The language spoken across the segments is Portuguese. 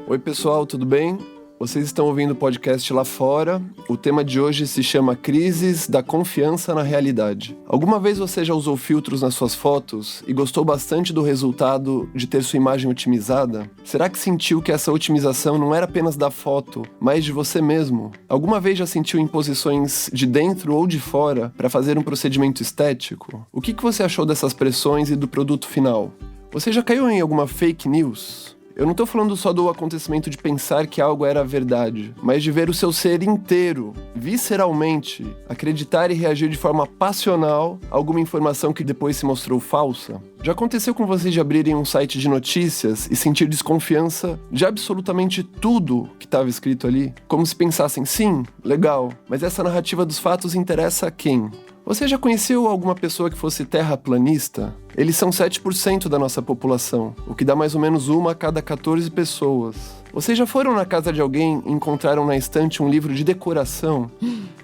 Oi pessoal, tudo bem? Vocês estão ouvindo o podcast Lá Fora. O tema de hoje se chama Crises da Confiança na Realidade. Alguma vez você já usou filtros nas suas fotos e gostou bastante do resultado de ter sua imagem otimizada? Será que sentiu que essa otimização não era apenas da foto, mas de você mesmo? Alguma vez já sentiu imposições de dentro ou de fora para fazer um procedimento estético? O que você achou dessas pressões e do produto final? Você já caiu em alguma fake news? Eu não tô falando só do acontecimento de pensar que algo era verdade, mas de ver o seu ser inteiro, visceralmente, acreditar e reagir de forma passional a alguma informação que depois se mostrou falsa. Já aconteceu com vocês de abrirem um site de notícias e sentir desconfiança de absolutamente tudo que estava escrito ali? Como se pensassem, sim, legal, mas essa narrativa dos fatos interessa a quem? Você já conheceu alguma pessoa que fosse terraplanista? Eles são 7% da nossa população, o que dá mais ou menos uma a cada 14 pessoas. Vocês já foram na casa de alguém e encontraram na estante um livro de decoração,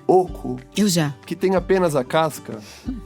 oco, Eu já. que tem apenas a casca?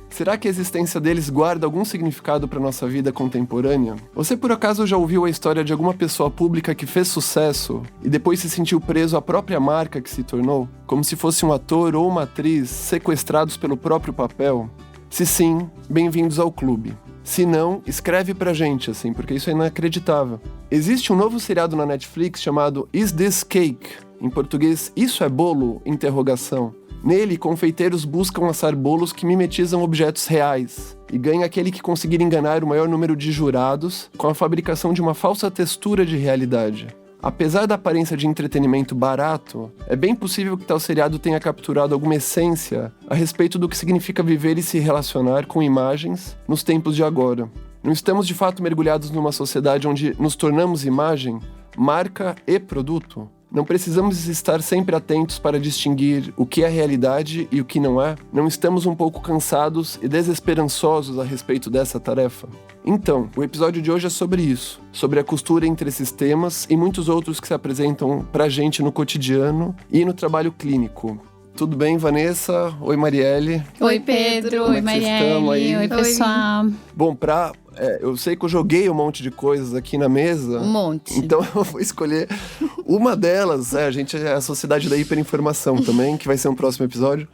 Será que a existência deles guarda algum significado para nossa vida contemporânea? Você por acaso já ouviu a história de alguma pessoa pública que fez sucesso e depois se sentiu preso à própria marca que se tornou? Como se fosse um ator ou uma atriz sequestrados pelo próprio papel? Se sim, bem-vindos ao clube. Se não, escreve pra gente, assim, porque isso é inacreditável. Existe um novo seriado na Netflix chamado Is This Cake? Em português, Isso é Bolo? Interrogação. Nele, confeiteiros buscam assar bolos que mimetizam objetos reais e ganha aquele que conseguir enganar o maior número de jurados com a fabricação de uma falsa textura de realidade. Apesar da aparência de entretenimento barato, é bem possível que tal seriado tenha capturado alguma essência a respeito do que significa viver e se relacionar com imagens nos tempos de agora. Não estamos de fato mergulhados numa sociedade onde nos tornamos imagem, marca e produto? Não precisamos estar sempre atentos para distinguir o que é realidade e o que não é? Não estamos um pouco cansados e desesperançosos a respeito dessa tarefa? Então, o episódio de hoje é sobre isso, sobre a costura entre esses temas e muitos outros que se apresentam pra gente no cotidiano e no trabalho clínico. Tudo bem, Vanessa? Oi, Marielle. Oi, Pedro. Como é Oi, que vocês estão aí? Marielle. Oi, pessoal. Bom, eu sei que eu joguei um monte de coisas aqui na mesa. Um monte. Então eu vou escolher uma delas. A gente é a Sociedade da Hiperinformação também, que vai ser um próximo episódio.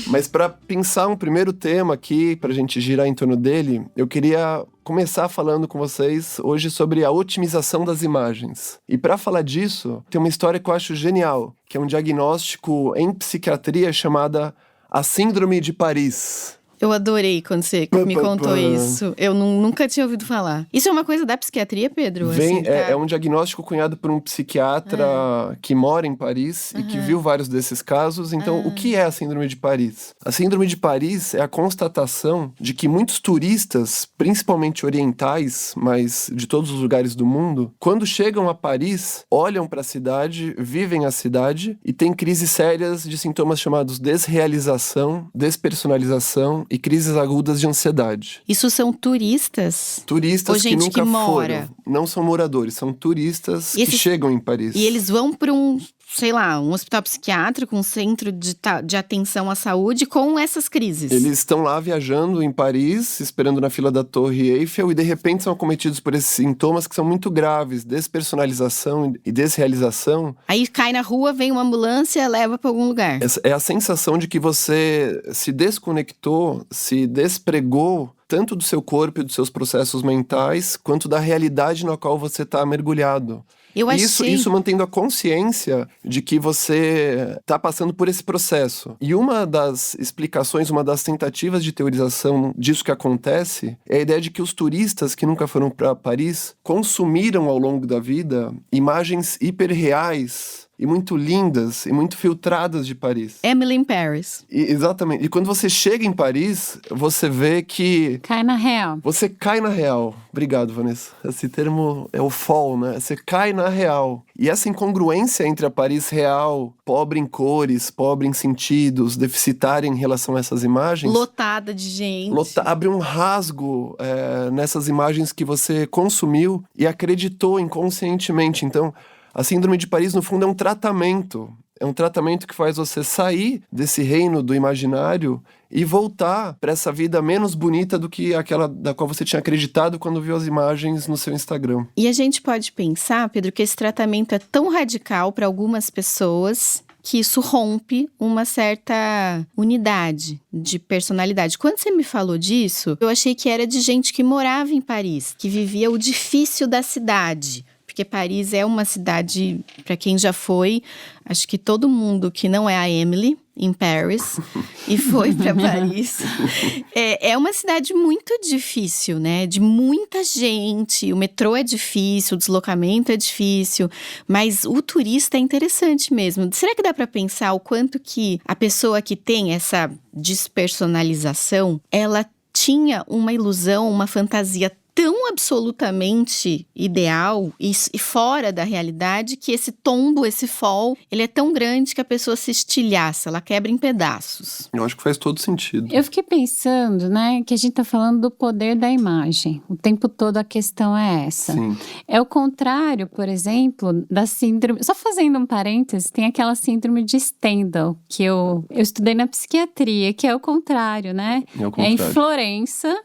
Mas para pensar um primeiro tema aqui, pra gente girar em torno dele, eu queria começar falando com vocês hoje sobre a otimização das imagens. E para falar disso, tem uma história que eu acho genial, que é um diagnóstico em psiquiatria chamada a Síndrome de Paris. Eu adorei quando você me contou isso. Eu nunca tinha ouvido falar. Isso é uma coisa da psiquiatria, Pedro? É um diagnóstico cunhado por um psiquiatra que mora em Paris e que viu vários desses casos. Então, o que é a Síndrome de Paris? A Síndrome de Paris é a constatação de que muitos turistas, principalmente orientais, mas de todos os lugares do mundo, quando chegam a Paris, olham para a cidade, vivem a cidade e têm crises sérias de sintomas chamados desrealização, despersonalização e crises agudas de ansiedade. Isso são turistas? Turistas ou gente que nunca que mora? foram. Não são moradores, são turistas que chegam em Paris. E eles vão para um hospital psiquiátrico, um centro de atenção à saúde com essas crises. Eles estão lá viajando em Paris, esperando na fila da Torre Eiffel e de repente são acometidos por esses sintomas que são muito graves, despersonalização e desrealização. Aí cai na rua, vem uma ambulância, leva para algum lugar. É a sensação de que você se desconectou, se despregou tanto do seu corpo e dos seus processos mentais, quanto da realidade na qual você está mergulhado. Isso mantendo a consciência de que você está passando por esse processo. E uma das explicações, uma das tentativas de teorização disso que acontece é a ideia de que os turistas que nunca foram para Paris consumiram ao longo da vida imagens hiperreais e muito lindas e muito filtradas de Paris. Emily in Paris. Exatamente. E quando você chega em Paris, você vê que... Cai na real. Você cai na real. Obrigado, Vanessa. Esse termo é o fall, né? Você cai na real. E essa incongruência entre a Paris real, pobre em cores, pobre em sentidos, deficitária em relação a essas imagens... Lotada de gente. Abre um rasgo nessas imagens que você consumiu e acreditou inconscientemente. Então... A Síndrome de Paris, no fundo, é um tratamento É um tratamento que faz você sair desse reino do imaginário e voltar para essa vida menos bonita do que aquela da qual você tinha acreditado quando viu as imagens no seu Instagram. E a gente pode pensar, Pedro, que esse tratamento é tão radical para algumas pessoas que isso rompe uma certa unidade de personalidade. Quando você me falou disso, eu achei que era de gente que morava em Paris, que vivia o difícil da cidade. Porque Paris é uma cidade, para quem já foi, acho que todo mundo que não é a Emily em Paris e foi para Paris, é uma cidade muito difícil, né? De muita gente, o metrô é difícil, o deslocamento é difícil, mas o turista é interessante mesmo. Será que dá para pensar o quanto que a pessoa que tem essa despersonalização, ela tinha uma ilusão, uma fantasia tão absolutamente ideal e fora da realidade que esse tombo, esse fall, ele é tão grande que a pessoa se estilhaça, ela quebra em pedaços. Eu acho que faz todo sentido. Eu fiquei pensando, né, que a gente tá falando do poder da imagem. O tempo todo a questão é essa. Sim. É o contrário, por exemplo, da síndrome... Só fazendo um parênteses, tem aquela síndrome de Stendhal, que eu estudei na psiquiatria, que é o contrário, né? É o contrário. Em Florença,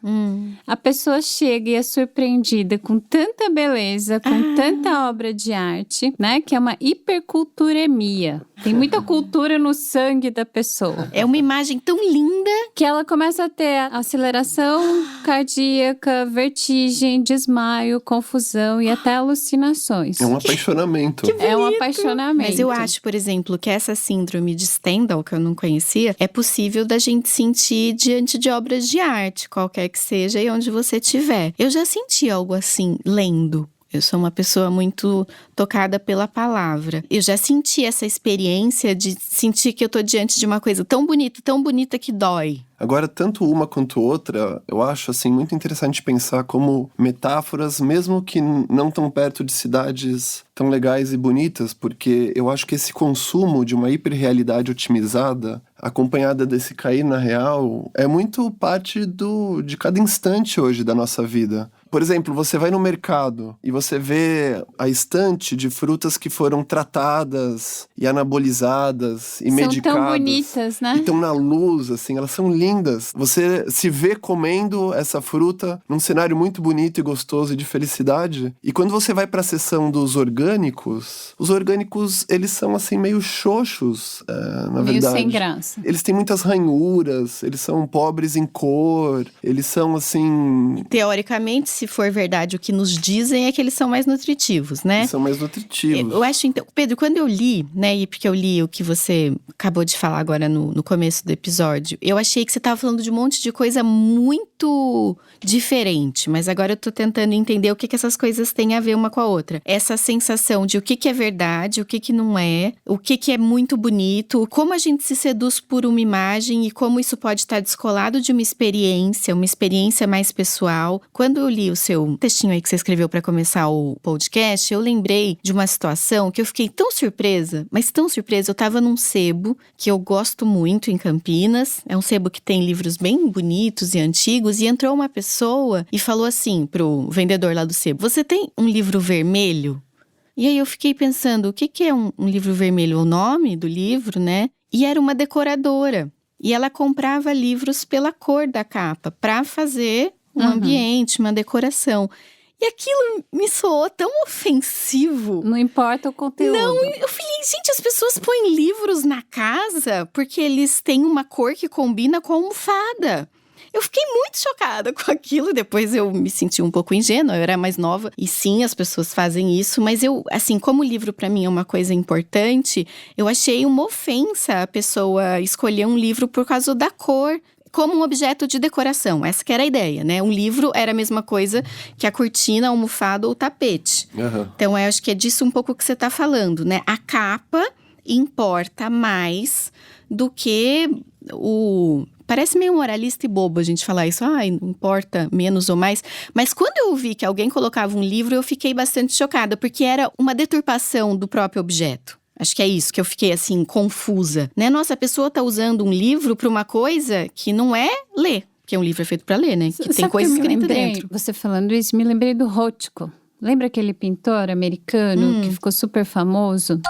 a pessoa chega e é surpreendida com tanta beleza, com tanta obra de arte, né? Que é uma hiperculturemia. Tem muita cultura no sangue da pessoa. É uma imagem tão linda Que ela começa a ter aceleração cardíaca, vertigem, desmaio, confusão e até alucinações. É um apaixonamento. É um apaixonamento. Mas eu acho, por exemplo, que essa síndrome de Stendhal, que eu não conhecia, é possível da gente sentir diante de obras de arte, qualquer que seja e onde você estiver. Eu já senti algo assim, lendo. Eu sou uma pessoa muito tocada pela palavra. Eu já senti essa experiência de sentir que eu tô diante de uma coisa tão bonita que dói. Agora, tanto uma quanto outra, eu acho assim muito interessante pensar como metáforas, mesmo que não tão perto de cidades tão legais e bonitas, porque eu acho que esse consumo de uma hiperrealidade otimizada, acompanhada desse cair na real, é muito parte de cada instante hoje da nossa vida. Por exemplo, você vai no mercado e você vê a estante de frutas que foram tratadas e anabolizadas e medicadas. São tão bonitas, né? E estão na luz, assim, elas são lindas. Você se vê comendo essa fruta num cenário muito bonito e gostoso e de felicidade. E quando você vai para a seção dos orgânicos, os orgânicos, eles são assim meio xoxos, na meio verdade. sem graça. Eles têm muitas ranhuras, eles são pobres em cor, eles são assim... Teoricamente, se for verdade, o que nos dizem é que eles são mais nutritivos, né? Eles são mais nutritivos. Eu acho, então, Pedro, quando eu li, né, e porque eu li o que você acabou de falar agora no começo do episódio, eu achei que você estava falando de um monte de coisa muito diferente, mas agora eu tô tentando entender o que essas coisas têm a ver uma com a outra. Essa sensação de o que é verdade, o que não é, o que é muito bonito, como a gente se seduz por uma imagem e como isso pode estar descolado de uma experiência mais pessoal. Quando eu li o seu textinho aí que você escreveu para começar o podcast, eu lembrei de uma situação que eu fiquei tão surpresa, mas tão surpresa. Eu tava num sebo que eu gosto muito em Campinas, é um sebo que tem livros bem bonitos e antigos, e entrou uma pessoa e falou assim pro vendedor lá do sebo: "Você tem um livro vermelho?" E aí eu fiquei pensando, o que é um livro vermelho? O nome do livro, né? E era uma decoradora. E ela comprava livros pela cor da capa, para fazer um ambiente, uma decoração. E aquilo me soou tão ofensivo. Não importa o conteúdo. Não, eu falei, gente, as pessoas põem livros na casa porque eles têm uma cor que combina com a almofada. Eu fiquei muito chocada com aquilo, depois eu me senti um pouco ingênua, eu era mais nova. E sim, as pessoas fazem isso, mas eu, assim, como o livro pra mim é uma coisa importante, eu achei uma ofensa a pessoa escolher um livro por causa da cor, como um objeto de decoração. Essa que era a ideia, né? Um livro era a mesma coisa que a cortina, a almofada ou o tapete. Então, eu acho que é disso um pouco que você tá falando, né? A capa importa mais do que o... Parece meio moralista e bobo a gente falar isso. Não importa menos ou mais. Mas quando eu vi que alguém colocava um livro, eu fiquei bastante chocada. Porque era uma deturpação do próprio objeto. Acho que é isso, que eu fiquei assim, confusa. Né? Nossa, a pessoa tá usando um livro para uma coisa que não é ler. Porque um livro é feito para ler, né? Que tem coisa escrita dentro. Você falando isso, me lembrei do Rothko. Lembra aquele pintor americano que ficou super famoso?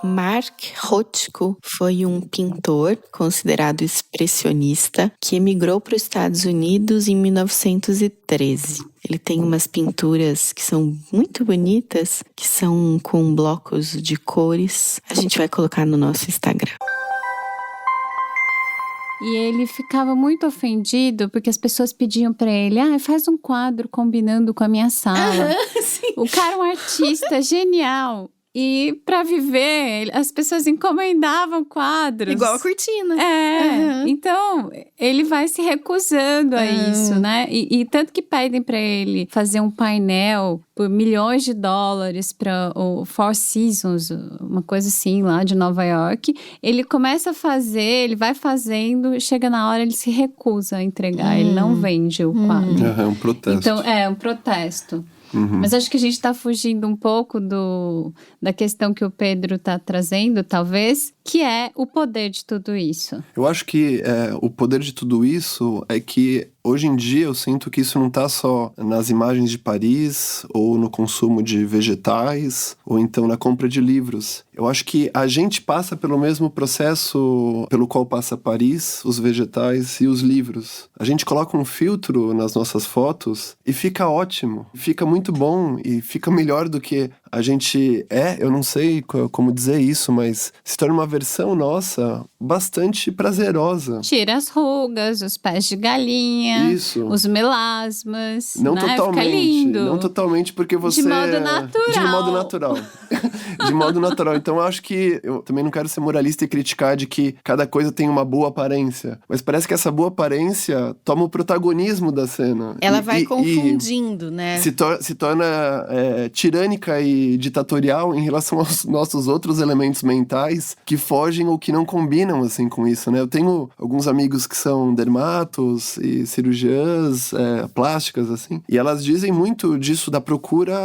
Mark Rothko foi um pintor considerado expressionista que emigrou para os Estados Unidos em 1913. Ele tem umas pinturas que são muito bonitas, que são com blocos de cores. A gente vai colocar no nosso Instagram. E ele ficava muito ofendido porque as pessoas pediam pra ele: faz um quadro combinando com a minha sala. Sim. O cara é um artista genial. E pra viver, as pessoas encomendavam quadros. Igual a cortina. Então ele vai se recusando a isso, né? E tanto que pedem pra ele fazer um painel por milhões de dólares para o Four Seasons, uma coisa assim, lá de Nova York. Ele começa a fazer, ele vai fazendo, chega na hora, ele se recusa a entregar, ele não vende o quadro. É um protesto. Então, é um protesto. Mas acho que a gente está fugindo um pouco da questão que o Pedro está trazendo, talvez, que é o poder de tudo isso. Eu acho que o poder de tudo isso é que hoje em dia eu sinto que isso não está só nas imagens de Paris, ou no consumo de vegetais, ou então na compra de livros. Eu acho que a gente passa pelo mesmo processo pelo qual passa Paris, os vegetais e os livros. A gente coloca um filtro nas nossas fotos e fica ótimo, fica muito bom e fica melhor do que a gente eu não sei como dizer isso, mas se torna uma versão nossa bastante prazerosa. Tira as rugas, os pés de galinha, isso. Os melasmas, não né? Totalmente, fica lindo. não totalmente, porque você... De modo natural. De modo natural. De modo natural. Então eu acho que, eu também não quero ser moralista e criticar de que cada coisa tem uma boa aparência, mas parece que essa boa aparência toma o protagonismo da cena. Ela vai confundindo, né? Se torna tirânica e ditatorial em relação aos nossos outros elementos mentais que fogem ou que não combinam, assim, com isso, né? Eu tenho alguns amigos que são dermatos e cirurgiãs plásticas, assim, e elas dizem muito disso, da procura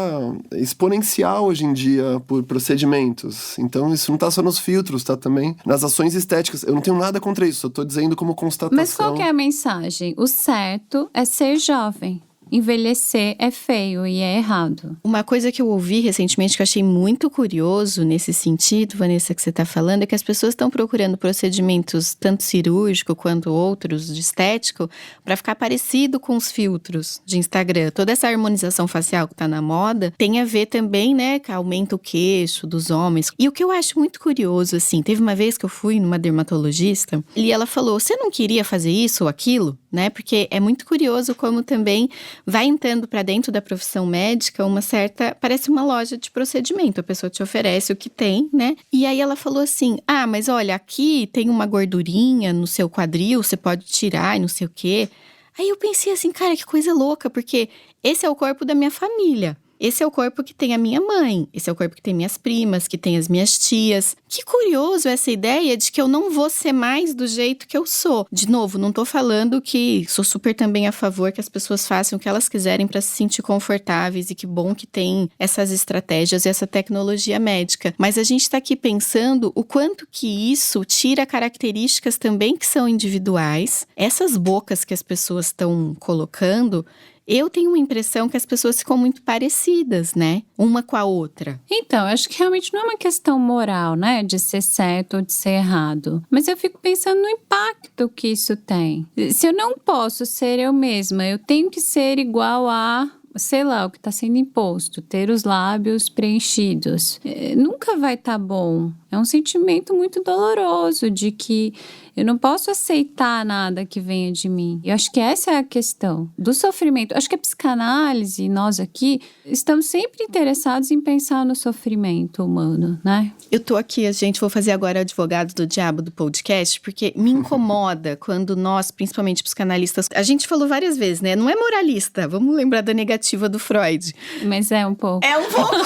exponencial hoje em dia por procedimentos. Então, isso não tá só nos filtros, tá também nas ações estéticas. Eu não tenho nada contra isso, eu tô dizendo como constatação. Mas qual que é a mensagem? O certo é ser jovem. Envelhecer é feio e é errado. Uma coisa que eu ouvi recentemente que eu achei muito curioso nesse sentido, Vanessa, que você está falando, é que as pessoas estão procurando procedimentos tanto cirúrgico quanto outros de estético para ficar parecido com os filtros de Instagram. Toda essa harmonização facial que está na moda tem a ver também, né, que aumenta o queixo dos homens. E o que eu acho muito curioso, assim, teve uma vez que eu fui numa dermatologista e ela falou: você não queria fazer isso ou aquilo? Né? Porque é muito curioso como também vai entrando para dentro da profissão médica uma certa, parece uma loja de procedimento, a pessoa te oferece o que tem, né? E aí ela falou assim: mas olha, aqui tem uma gordurinha no seu quadril, você pode tirar e não sei o quê. Aí eu pensei assim, cara, que coisa louca, porque esse é o corpo da minha família. Esse é o corpo que tem a minha mãe, esse é o corpo que tem minhas primas, que tem as minhas tias. Que curioso essa ideia de que eu não vou ser mais do jeito que eu sou. De novo, não tô falando que sou super também a favor que as pessoas façam o que elas quiserem para se sentir confortáveis e que bom que tem essas estratégias e essa tecnologia médica. Mas a gente tá aqui pensando o quanto que isso tira características também que são individuais. Essas bocas que as pessoas estão colocando, eu tenho uma impressão que as pessoas ficam muito parecidas, né? Uma com a outra. Então, eu acho que realmente não é uma questão moral, né? De ser certo ou de ser errado. Mas eu fico pensando no impacto que isso tem. Se eu não posso ser eu mesma, eu tenho que ser igual a... sei lá, o que está sendo imposto, ter os lábios preenchidos. Nunca vai estar bom. É um sentimento muito doloroso de que eu não posso aceitar nada que venha de mim. Eu acho que essa é a questão do sofrimento. Eu acho que a psicanálise, nós aqui, estamos sempre interessados em pensar no sofrimento humano, né? Eu tô aqui, gente, vou fazer agora o advogado do diabo do podcast, porque me incomoda quando nós, principalmente psicanalistas, a gente falou várias vezes, né? Não é moralista, vamos lembrar da negativa do Freud. Mas é um pouco. É um pouco.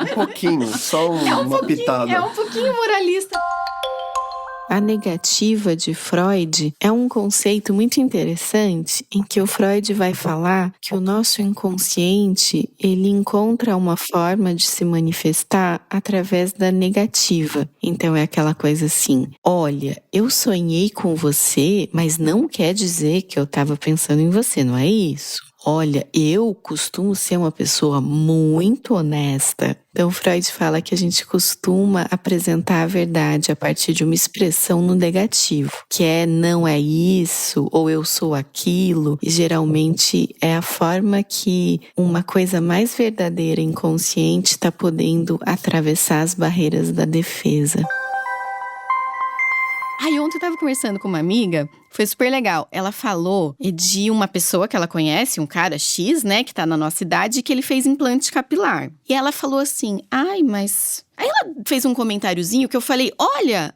Um pouquinho, só uma pitada. É um pouquinho moralista. A negativa de Freud é um conceito muito interessante em que o Freud vai falar que o nosso inconsciente, ele encontra uma forma de se manifestar através da negativa. Então é aquela coisa assim: olha, eu sonhei com você, mas não quer dizer que eu estava pensando em você, não é isso? Olha, eu costumo ser uma pessoa muito honesta. Então, Freud fala que a gente costuma apresentar a verdade a partir de uma expressão no negativo, que é não é isso, ou eu sou aquilo. E geralmente é a forma que uma coisa mais verdadeira e inconsciente está podendo atravessar as barreiras da defesa. Ontem eu tava conversando com uma amiga, foi super legal. Ela falou de uma pessoa que ela conhece, um cara X, né, que tá na nossa idade, que ele fez implante capilar. E ela falou assim, mas... Aí ela fez um comentáriozinho que eu falei, olha...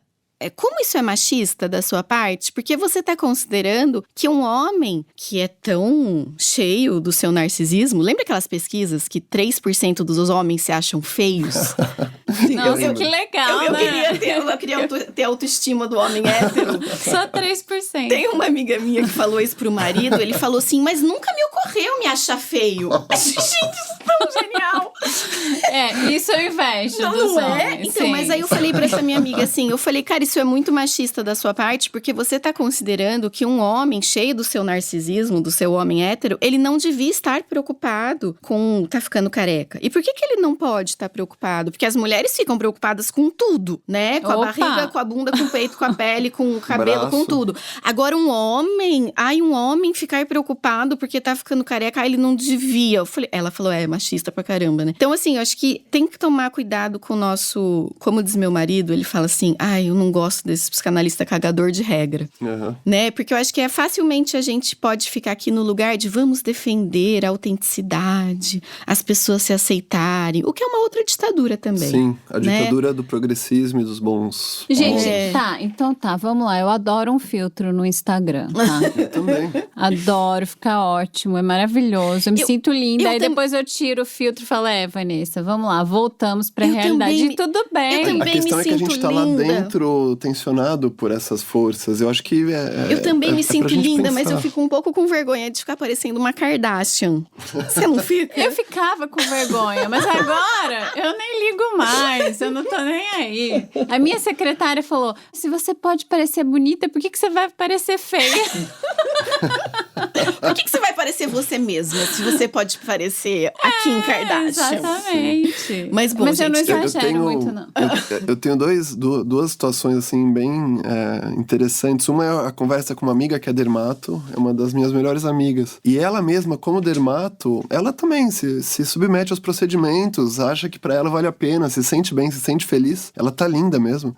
Como isso é machista da sua parte? Porque você tá considerando que um homem que é tão cheio do seu narcisismo... Lembra aquelas pesquisas que 3% dos homens se acham feios? Nossa, que legal, né? Eu queria ter a autoestima do homem hétero. Só 3%. Tem uma amiga minha que falou isso pro marido. Ele falou assim, mas nunca me ocorreu me achar feio. Gente, isso é tão genial. Isso eu invejo dos não homens. É? Então, sim. mas aí eu falei pra essa minha amiga assim, eu falei, cara, isso é muito machista da sua parte, porque você tá considerando que um homem cheio do seu narcisismo, do seu homem hétero, ele não devia estar preocupado com tá ficando careca. E por que ele não pode estar preocupado? Porque as mulheres ficam preocupadas com tudo, né? Com a barriga, com a bunda, com o peito, com a pele, com o cabelo, Braço. com tudo. Agora um homem ficar preocupado porque tá ficando careca, ele não devia. Ela falou, é machista pra caramba, né? Então assim, eu acho que tem que tomar cuidado com o nosso, como diz meu marido, ele fala assim, eu não gosto desse psicanalista cagador de regra, né? Porque eu acho que facilmente a gente pode ficar aqui no lugar de vamos defender a autenticidade, as pessoas se aceitarem, o que é uma outra ditadura também. Sim, a ditadura do progressismo e dos bons. Gente, então vamos lá. Eu adoro um filtro no Instagram, tá? Eu também. Adoro, fica ótimo, é maravilhoso. Eu me sinto linda. Aí depois eu tiro o filtro e falo, Vanessa, vamos lá, voltamos pra realidade. E tudo bem. Eu também a questão me é que a gente sinto tá lá linda. dentro, tensionado por essas forças. Eu acho que eu também me sinto linda, mas eu pensar. fico um pouco com vergonha de ficar parecendo uma Kardashian. Você não fica? Eu ficava com vergonha, mas agora eu nem ligo mais, eu não tô nem aí. A minha secretária falou, se você pode parecer bonita, por que você vai parecer feia? Por que você vai parecer você mesma, se você pode parecer a Kim Kardashian? Exatamente. Mas bom, eu não gente, exagero muito, não. Eu tenho duas situações, assim, bem interessantes. Uma é a conversa com uma amiga que é dermato, é uma das minhas melhores amigas. E ela mesma, como dermato, ela também se submete aos procedimentos, acha que pra ela vale a pena, se sente bem, se sente feliz. Ela tá linda mesmo.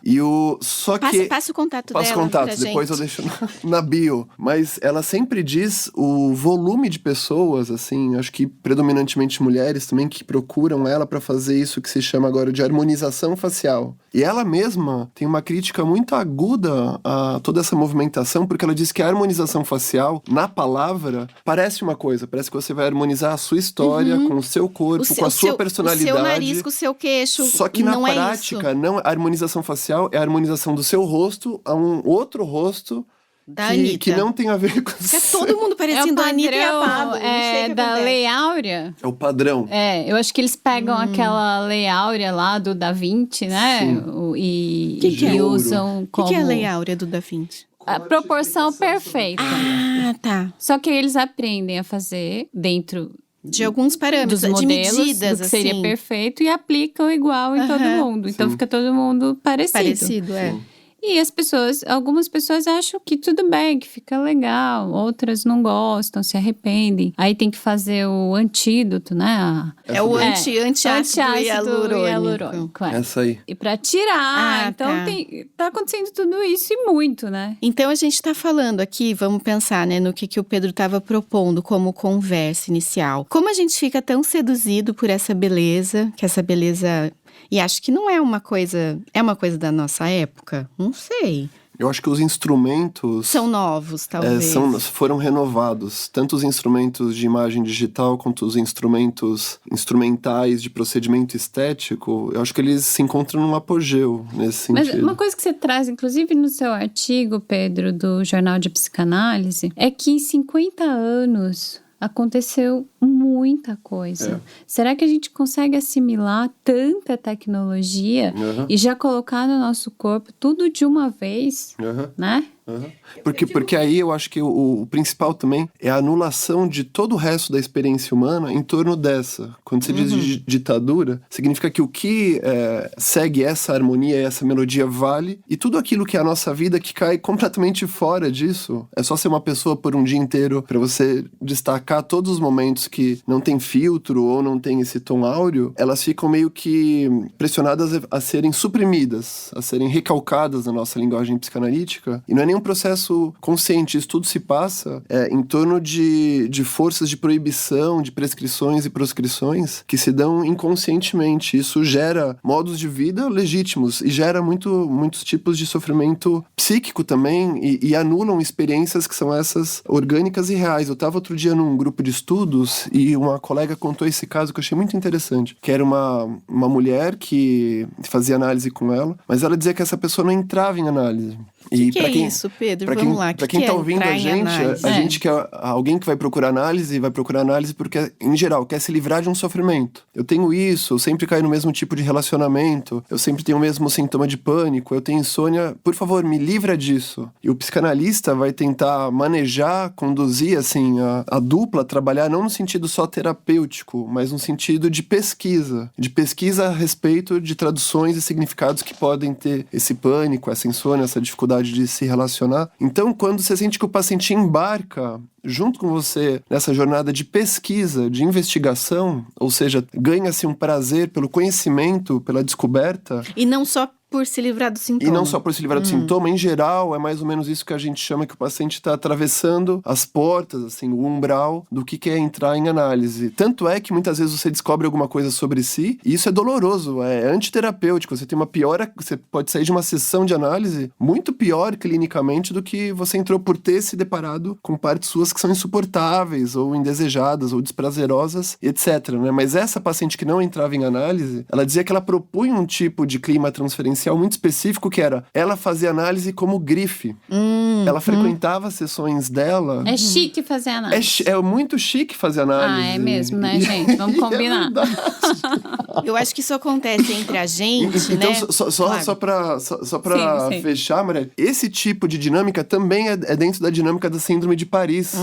Passa o contato Passo dela contato, pra depois gente. eu deixo na bio. Mas ela sempre diz o volume de pessoas, assim, acho que predominantemente mulheres também, que procuram ela pra fazer isso que se chama agora de harmonização facial. E ela mesma tem uma crítica muito aguda a toda essa movimentação, porque ela diz que a harmonização facial, na palavra, parece uma coisa. Parece que você vai harmonizar a sua história com o seu corpo, com a sua personalidade. O seu nariz, com o seu queixo. Só que na não prática, não, a harmonização facial é a harmonização do seu rosto a um outro rosto da Anitta. que não tem a ver com Porque todo mundo parecendo a Anitta e a Pablo. Não sei o que da acontece. Lei Áurea. É o padrão. Eu acho que eles pegam aquela Lei Áurea lá do Da Vinci, né? E Que é? usam como... O que é a Lei Áurea do Da Vinci? A proporção perfeita. Tá. Só que eles aprendem a fazer dentro De alguns parâmetros, dos modelos, de medidas, do que seria assim. perfeito, e aplicam igual em todo mundo. Então fica todo mundo parecido. Parecido, E algumas pessoas acham que tudo bem, que fica legal, outras não gostam, se arrependem. Aí tem que fazer o antídoto, né? É o antiácido hialurônico. Essa aí. E pra tirar, então tá acontecendo tudo isso e muito, né? Então a gente tá falando aqui, vamos pensar, né, no que o Pedro tava propondo como conversa inicial. Como a gente fica tão seduzido por essa beleza, que essa beleza... E acho que não é uma coisa... É uma coisa da nossa época? Não sei. Eu acho que os instrumentos... São novos, talvez. Foram renovados. Tanto os instrumentos de imagem digital quanto os instrumentais de procedimento estético. Eu acho que eles se encontram num apogeu nesse sentido. Mas uma coisa que você traz, inclusive no seu artigo, Pedro, do Jornal de Psicanálise, é que em 50 anos... aconteceu muita coisa. Será que a gente consegue assimilar tanta tecnologia e já colocar no nosso corpo tudo de uma vez, né? Uhum. Porque aí eu acho que o principal também é a anulação de todo o resto da experiência humana em torno dessa. Quando você diz ditadura, significa que o que segue essa harmonia e essa melodia vale, e tudo aquilo que é a nossa vida que cai completamente fora disso. É só ser uma pessoa por um dia inteiro para você destacar todos os momentos que não tem filtro ou não tem esse tom áureo, elas ficam meio que pressionadas a serem suprimidas, a serem recalcadas na nossa linguagem psicanalítica, e não é nem um processo consciente, isso tudo se passa em torno de forças de proibição, de prescrições e proscrições que se dão inconscientemente. Isso gera modos de vida legítimos e gera muitos tipos de sofrimento psíquico também e anulam experiências que são essas orgânicas e reais. Eu estava outro dia num grupo de estudos e uma colega contou esse caso que eu achei muito interessante, que era uma mulher que fazia análise com ela, mas ela dizia que essa pessoa não entrava em análise. E que é isso, Pedro? Vamos lá. Pra quem tá ouvindo a gente quer alguém que vai procurar análise porque, em geral, quer se livrar de um sofrimento. Eu tenho isso, eu sempre caio no mesmo tipo de relacionamento, eu sempre tenho o mesmo sintoma de pânico, eu tenho insônia, por favor, me livra disso. E o psicanalista vai tentar manejar, conduzir, assim, a dupla, trabalhar não no sentido só terapêutico, mas no sentido de pesquisa a respeito de traduções e significados que podem ter esse pânico, essa insônia, essa dificuldade de se relacionar. Então, quando você sente que o paciente embarca junto com você nessa jornada de pesquisa, de investigação, ou seja, ganha-se um prazer pelo conhecimento, pela descoberta. E não só por se livrar do sintoma. E não só por se livrar do sintoma, em geral, é mais ou menos isso que a gente chama que o paciente está atravessando as portas, assim, o umbral do que é entrar em análise. Tanto é que muitas vezes você descobre alguma coisa sobre si, e isso é doloroso, é antiterapêutico. Você tem uma piora, você pode sair de uma sessão de análise muito pior clinicamente do que você entrou por ter se deparado com partes suas que são insuportáveis, ou indesejadas, ou desprazerosas, etc, né? Mas essa paciente que não entrava em análise, ela dizia que ela propunha um tipo de clima transferencial muito específico, que era, ela fazia análise como grife. Ela frequentava sessões dela. É chique fazer análise. É muito chique fazer análise. Ah, é mesmo, né, gente? Vamos combinar. Eu acho que isso acontece entre a gente, então, né? Só pra Sim. fechar, Maria, esse tipo de dinâmica também é dentro da dinâmica da síndrome de Paris.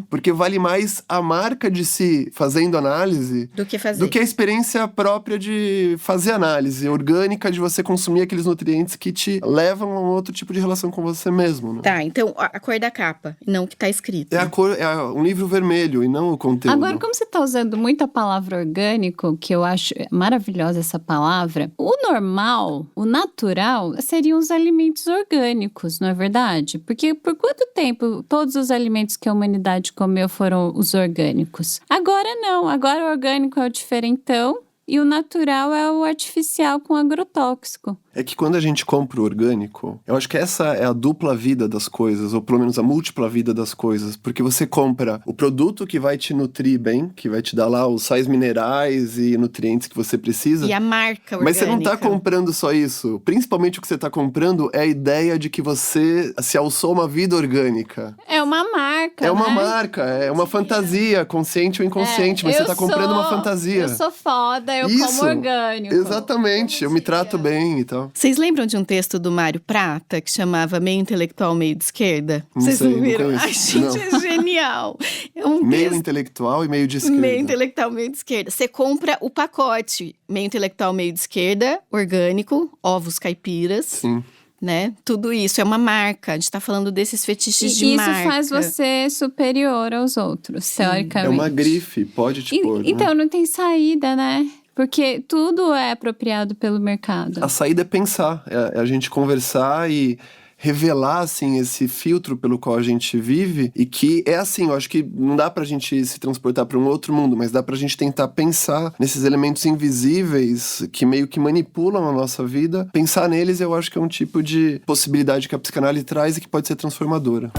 Porque vale mais a marca de si fazendo análise do que a experiência própria de fazer análise orgânica, de você consumir aqueles nutrientes que te levam a um outro tipo de relação com você mesmo, né? Tá, então a cor da capa, não o que tá escrito. É a cor, um livro vermelho e não o conteúdo. Agora, como você tá usando muito a palavra orgânico, que eu acho maravilhosa essa palavra, o normal, o natural, seriam os alimentos orgânicos, não é verdade? Porque por quanto tempo todos os alimentos que a humanidade comeu foram os orgânicos? Agora não, agora o orgânico é o diferentão e o natural é o artificial com agrotóxico. É que quando a gente compra o orgânico, eu acho que essa é a dupla vida das coisas, ou pelo menos a múltipla vida das coisas, porque você compra o produto que vai te nutrir bem, que vai te dar lá os sais minerais e nutrientes que você precisa. E a marca orgânica. Mas você não tá comprando só isso. Principalmente o que você tá comprando é a ideia de que você se alçou uma vida orgânica. É uma marca, É uma né? marca, é uma fantasia, consciente ou inconsciente, mas você tá comprando uma fantasia. Eu sou foda, eu como orgânico. Exatamente, eu me trato bem e tal. Vocês lembram de um texto do Mário Prata que chamava Meio Intelectual, Meio de Esquerda? Não Vocês sei, não viram? não Ai, conheço. gente, é genial. É um Meio texto... intelectual e meio de esquerda. Meio intelectual, meio de esquerda. Você compra o pacote meio intelectual, meio de esquerda, orgânico, ovos caipiras. Sim. Né? Tudo isso é uma marca. A gente tá falando desses fetiches de isso marca. Isso faz você superior aos outros, teoricamente. É uma grife, pode te pôr. Então, não tem saída, né? Porque tudo é apropriado pelo mercado. A saída é pensar, é a gente conversar e revelar, assim, esse filtro pelo qual a gente vive e que é assim, eu acho que não dá pra gente se transportar pra um outro mundo, mas dá pra gente tentar pensar nesses elementos invisíveis que meio que manipulam a nossa vida. Pensar neles, eu acho que é um tipo de possibilidade que a psicanálise traz e que pode ser transformadora.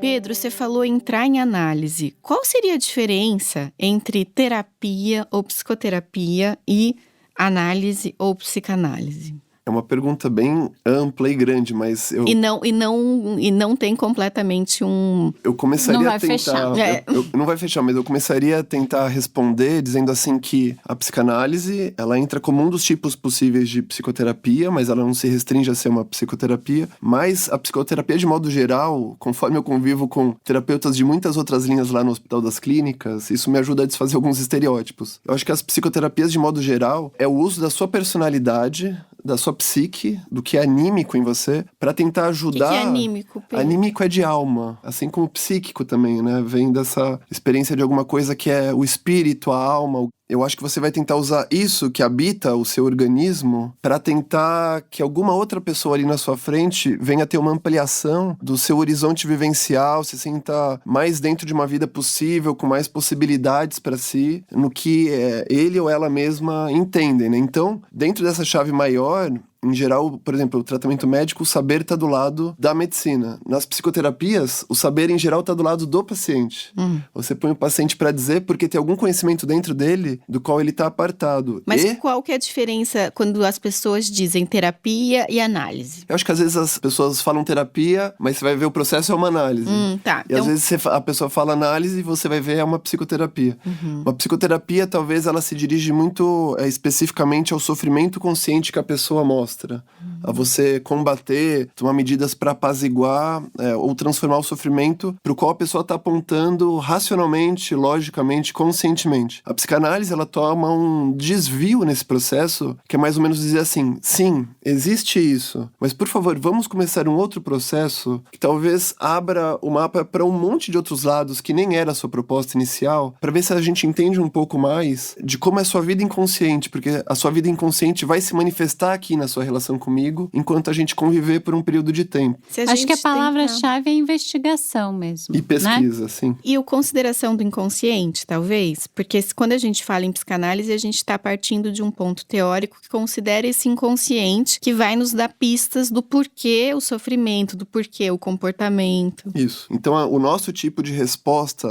Pedro, você falou em entrar em análise. Qual seria a diferença entre terapia ou psicoterapia e análise ou psicanálise? É uma pergunta bem ampla e grande, mas eu... E não tem completamente um... Eu começaria Não vai a tentar... fechar. Não vai fechar, mas eu começaria a tentar responder dizendo assim que a psicanálise, ela entra como um dos tipos possíveis de psicoterapia, mas ela não se restringe a ser uma psicoterapia. Mas a psicoterapia, de modo geral, conforme eu convivo com terapeutas de muitas outras linhas lá no Hospital das Clínicas, isso me ajuda a desfazer alguns estereótipos. Eu acho que as psicoterapias, de modo geral, é o uso da sua personalidade, da sua psique, do que é anímico em você, para tentar ajudar... O que é anímico, Pedro? Anímico é de alma, assim como psíquico também, né? Vem dessa experiência de alguma coisa que é o espírito, a alma. Eu acho que você vai tentar usar isso que habita o seu organismo para tentar que alguma outra pessoa ali na sua frente venha ter uma ampliação do seu horizonte vivencial, se sinta mais dentro de uma vida possível, com mais possibilidades para si, no que ele ou ela mesma entendem, né? Então, dentro dessa chave maior, em geral, por exemplo, o tratamento médico, o saber está do lado da medicina. Nas psicoterapias, o saber, em geral, está do lado do paciente. Você põe o paciente para dizer porque tem algum conhecimento dentro dele do qual ele está apartado. Mas qual que é a diferença quando as pessoas dizem terapia e análise? Eu acho que às vezes as pessoas falam terapia, mas você vai ver o processo é uma análise. Tá. E às vezes a pessoa fala análise e você vai ver é uma psicoterapia. Uma psicoterapia, talvez, ela se dirige muito especificamente ao sofrimento consciente que a pessoa mostra. A você combater, tomar medidas para apaziguar ou transformar o sofrimento para o qual a pessoa está apontando racionalmente, logicamente, conscientemente. A psicanálise, ela toma um desvio nesse processo, que é mais ou menos dizer assim, sim, existe isso, mas por favor, vamos começar um outro processo que talvez abra o mapa para um monte de outros lados que nem era a sua proposta inicial, para ver se a gente entende um pouco mais de como é a sua vida inconsciente, porque a sua vida inconsciente vai se manifestar aqui na sua relação comigo, enquanto a gente conviver por um período de tempo. Acho que a palavra-chave é investigação mesmo. E pesquisa, né? Sim. E a consideração do inconsciente, talvez? Porque quando a gente fala em psicanálise, a gente está partindo de um ponto teórico que considera esse inconsciente, que vai nos dar pistas do porquê o sofrimento, do porquê o comportamento. Isso. Então, o nosso tipo de resposta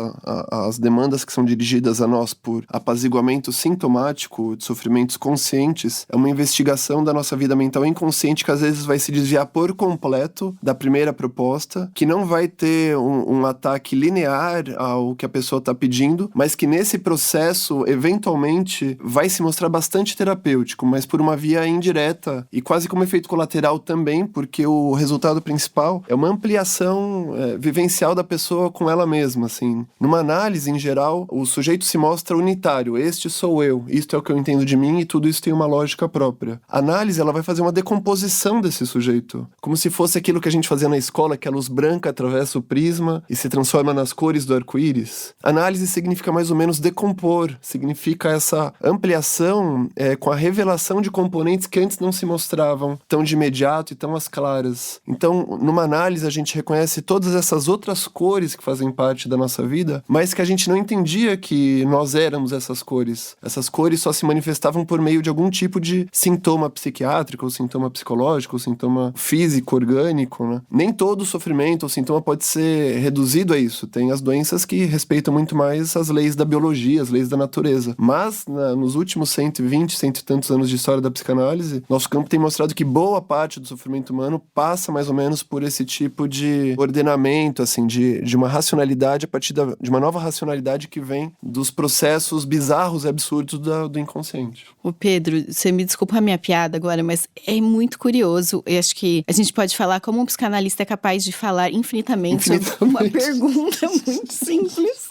às demandas que são dirigidas a nós por apaziguamento sintomático de sofrimentos conscientes é uma investigação da nossa vida mental inconsciente que às vezes vai se desviar por completo da primeira proposta, que não vai ter um ataque linear ao que a pessoa está pedindo, mas que nesse processo, eventualmente, vai se mostrar bastante terapêutico, mas por uma via indireta e quase como efeito colateral também, porque o resultado principal é uma ampliação vivencial da pessoa com ela mesma, assim. Numa análise, em geral, o sujeito se mostra unitário. Este sou eu, isto é o que eu entendo de mim e tudo isso tem uma lógica própria. A análise, ela vai fazer uma decomposição desse sujeito, como se fosse aquilo que a gente fazia na escola, que a luz branca atravessa o prisma e se transforma nas cores do arco-íris. Análise significa mais ou menos decompor, significa essa ampliação com a revelação de componentes que antes não se mostravam tão de imediato e tão às claras. Então, numa análise, a gente reconhece todas essas outras cores que fazem parte da nossa vida, mas que a gente não entendia que nós éramos essas cores. Essas cores só se manifestavam por meio de algum tipo de sintoma psiquiátrico, ou sintoma psicológico, ou sintoma físico, orgânico, né? Nem todo sofrimento ou sintoma pode ser reduzido a isso. Tem as doenças que respeitam muito mais as leis da biologia, as leis da natureza. Mas, nos últimos 120, cento e tantos anos de história da psicanálise, nosso campo tem mostrado que boa parte do sofrimento humano passa mais ou menos por esse tipo de ordenamento, assim, de uma racionalidade a partir de uma nova racionalidade que vem dos processos bizarros e absurdos do inconsciente. Ô Pedro, você me desculpa a minha piada agora, mas é muito curioso. Eu acho que a gente pode falar como um psicanalista é capaz de falar infinitamente. Sobre uma pergunta muito simples.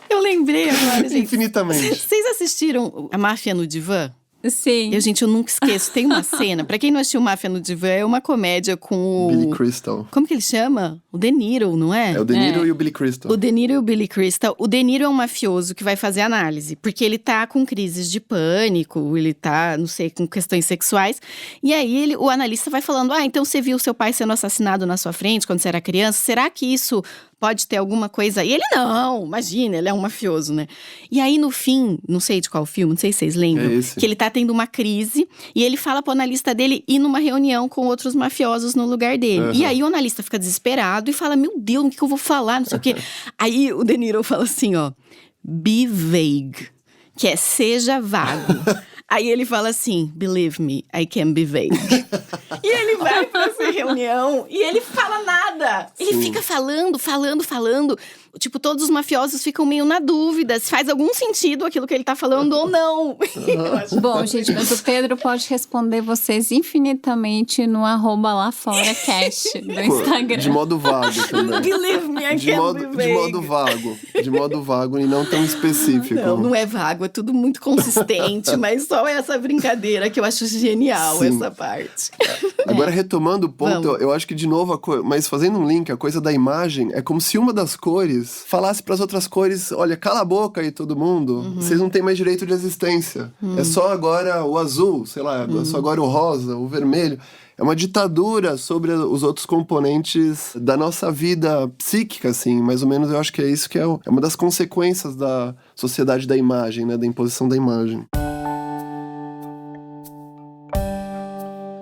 Eu lembrei agora, gente. Infinitamente. Vocês assistiram A Máfia no Divã? Sim. Gente, eu nunca esqueço. Tem uma cena, pra quem não assistiu Máfia no Divã, é uma comédia com o... Billy Crystal. Como que ele chama? O De Niro, não é? É o De Niro e o Billy Crystal. O De Niro e o Billy Crystal. O De Niro é um mafioso que vai fazer análise, porque ele tá com crises de pânico, ele tá, não sei, com questões sexuais. E aí o analista vai falando, então você viu seu pai sendo assassinado na sua frente quando você era criança? Será que isso pode ter alguma coisa? E ele, não, imagina, ele é um mafioso, né? E aí no fim, não sei de qual filme, não sei se vocês lembram, que ele tá tendo uma crise e ele fala pro analista dele ir numa reunião com outros mafiosos no lugar dele. E aí o analista fica desesperado e fala, meu Deus, o que eu vou falar, não sei o quê. Aí o De Niro fala assim, be vague, que é seja vago. Aí ele fala assim, believe me, I can be vague. E ele vai pra essa reunião e ele fala nada. Ele fica falando. Tipo, todos os mafiosos ficam meio na dúvida se faz algum sentido aquilo que ele tá falando ou não. Bom, gente, mas o Pedro pode responder vocês infinitamente no @laforacast do Instagram. De modo vago também. Believe me, I can be vague. De modo vago. De modo vago e não tão específico. Não é vago, é tudo muito consistente, mas só essa brincadeira que eu acho genial, Sim. essa parte. Agora, retomando o ponto, Vamos. eu acho que, de novo, mas fazendo um link, a coisa da imagem, é como se uma das cores falasse para as outras cores, olha, cala a boca aí todo mundo, vocês não têm mais direito de existência. É só agora o azul, sei lá, é só agora o rosa, o vermelho. É uma ditadura sobre os outros componentes da nossa vida psíquica, assim. Mais ou menos, eu acho que é isso que é uma das consequências da sociedade da imagem, né? Da imposição da imagem.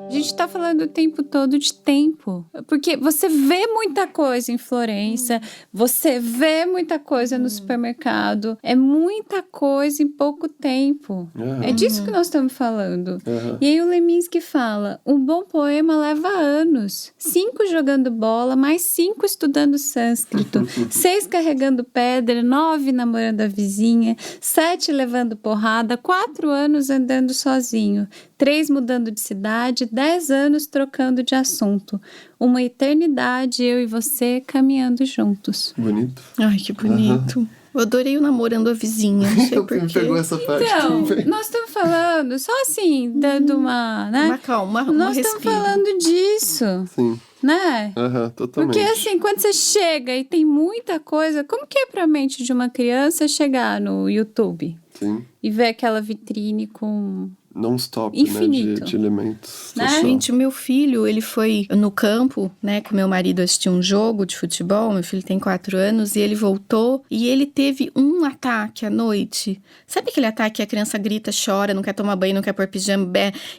A gente tá falando o tempo todo de tempo. Porque você vê muita coisa em Florença, você vê muita coisa no supermercado. É muita coisa em pouco tempo. É disso que nós estamos falando. E aí o Leminski fala, um bom poema leva anos. 5 jogando bola, mais 5 estudando sânscrito. 6 carregando pedra, 9 namorando a vizinha, 7 levando porrada, 4 anos andando sozinho, 3 mudando de cidade, 10 anos trocando de assunto. Uma eternidade, eu e você caminhando juntos. Bonito. Ai, que bonito. Eu adorei o namorando a vizinha, não sei porquê. Me pegou essa parte Então, também. nós estamos falando, só assim, dando uma, né? Uma calma, uma Nós estamos respiro. falando disso, Sim. né? Totalmente. Porque assim, quando você chega e tem muita coisa, como que é pra mente de uma criança chegar no YouTube Sim. e ver aquela vitrine com... Non-stop, Infinito. né? De elementos. Né? Total. Gente, o meu filho, ele foi no campo, né, com meu marido assistir um jogo de futebol. Meu filho tem 4 anos e ele voltou e ele teve um ataque à noite. Sabe aquele ataque que a criança grita, chora, não quer tomar banho, não quer pôr pijama,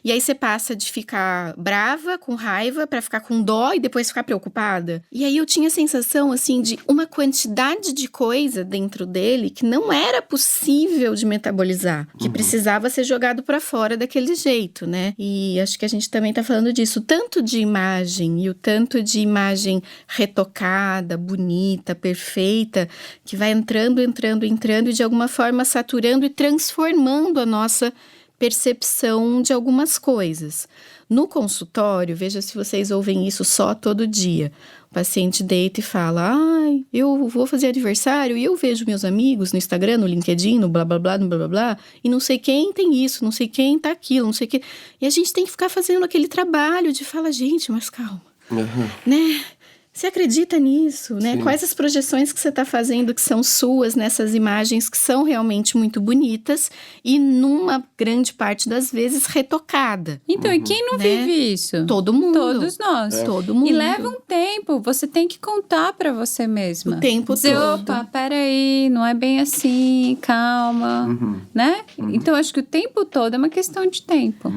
e aí você passa de ficar brava, com raiva, pra ficar com dó e depois ficar preocupada? E aí eu tinha a sensação, assim, de uma quantidade de coisa dentro dele que não era possível de metabolizar, que precisava ser jogado pra fora daquele jeito, né? E acho que a gente também tá falando disso, tanto de imagem e o tanto de imagem retocada, bonita, perfeita, que vai entrando e de alguma forma saturando e transformando a nossa percepção de algumas coisas. No consultório, veja se vocês ouvem isso só todo dia. O paciente deita e fala, ai, eu vou fazer aniversário e eu vejo meus amigos no Instagram, no LinkedIn, no blá blá blá, no blá blá blá, e não sei quem tem isso, não sei quem tá aquilo, não sei o que. E a gente tem que ficar fazendo aquele trabalho de falar, gente, mas calma, né? Você acredita nisso, né? Sim. Quais as projeções que você está fazendo que são suas nessas imagens que são realmente muito bonitas e numa grande parte das vezes retocada. Então, e quem não Né? vive isso? Todo mundo. Todos nós. Todo mundo. E leva um tempo, você tem que contar pra você mesma. O tempo dizer, todo. opa, peraí, não é bem assim, calma, né? Então, acho que o tempo todo é uma questão de tempo.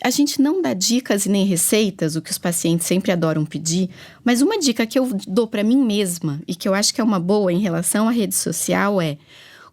A gente não dá dicas e nem receitas, o que os pacientes sempre adoram pedir, mas uma dica que eu dou pra mim mesma e que eu acho que é uma boa em relação à rede social é: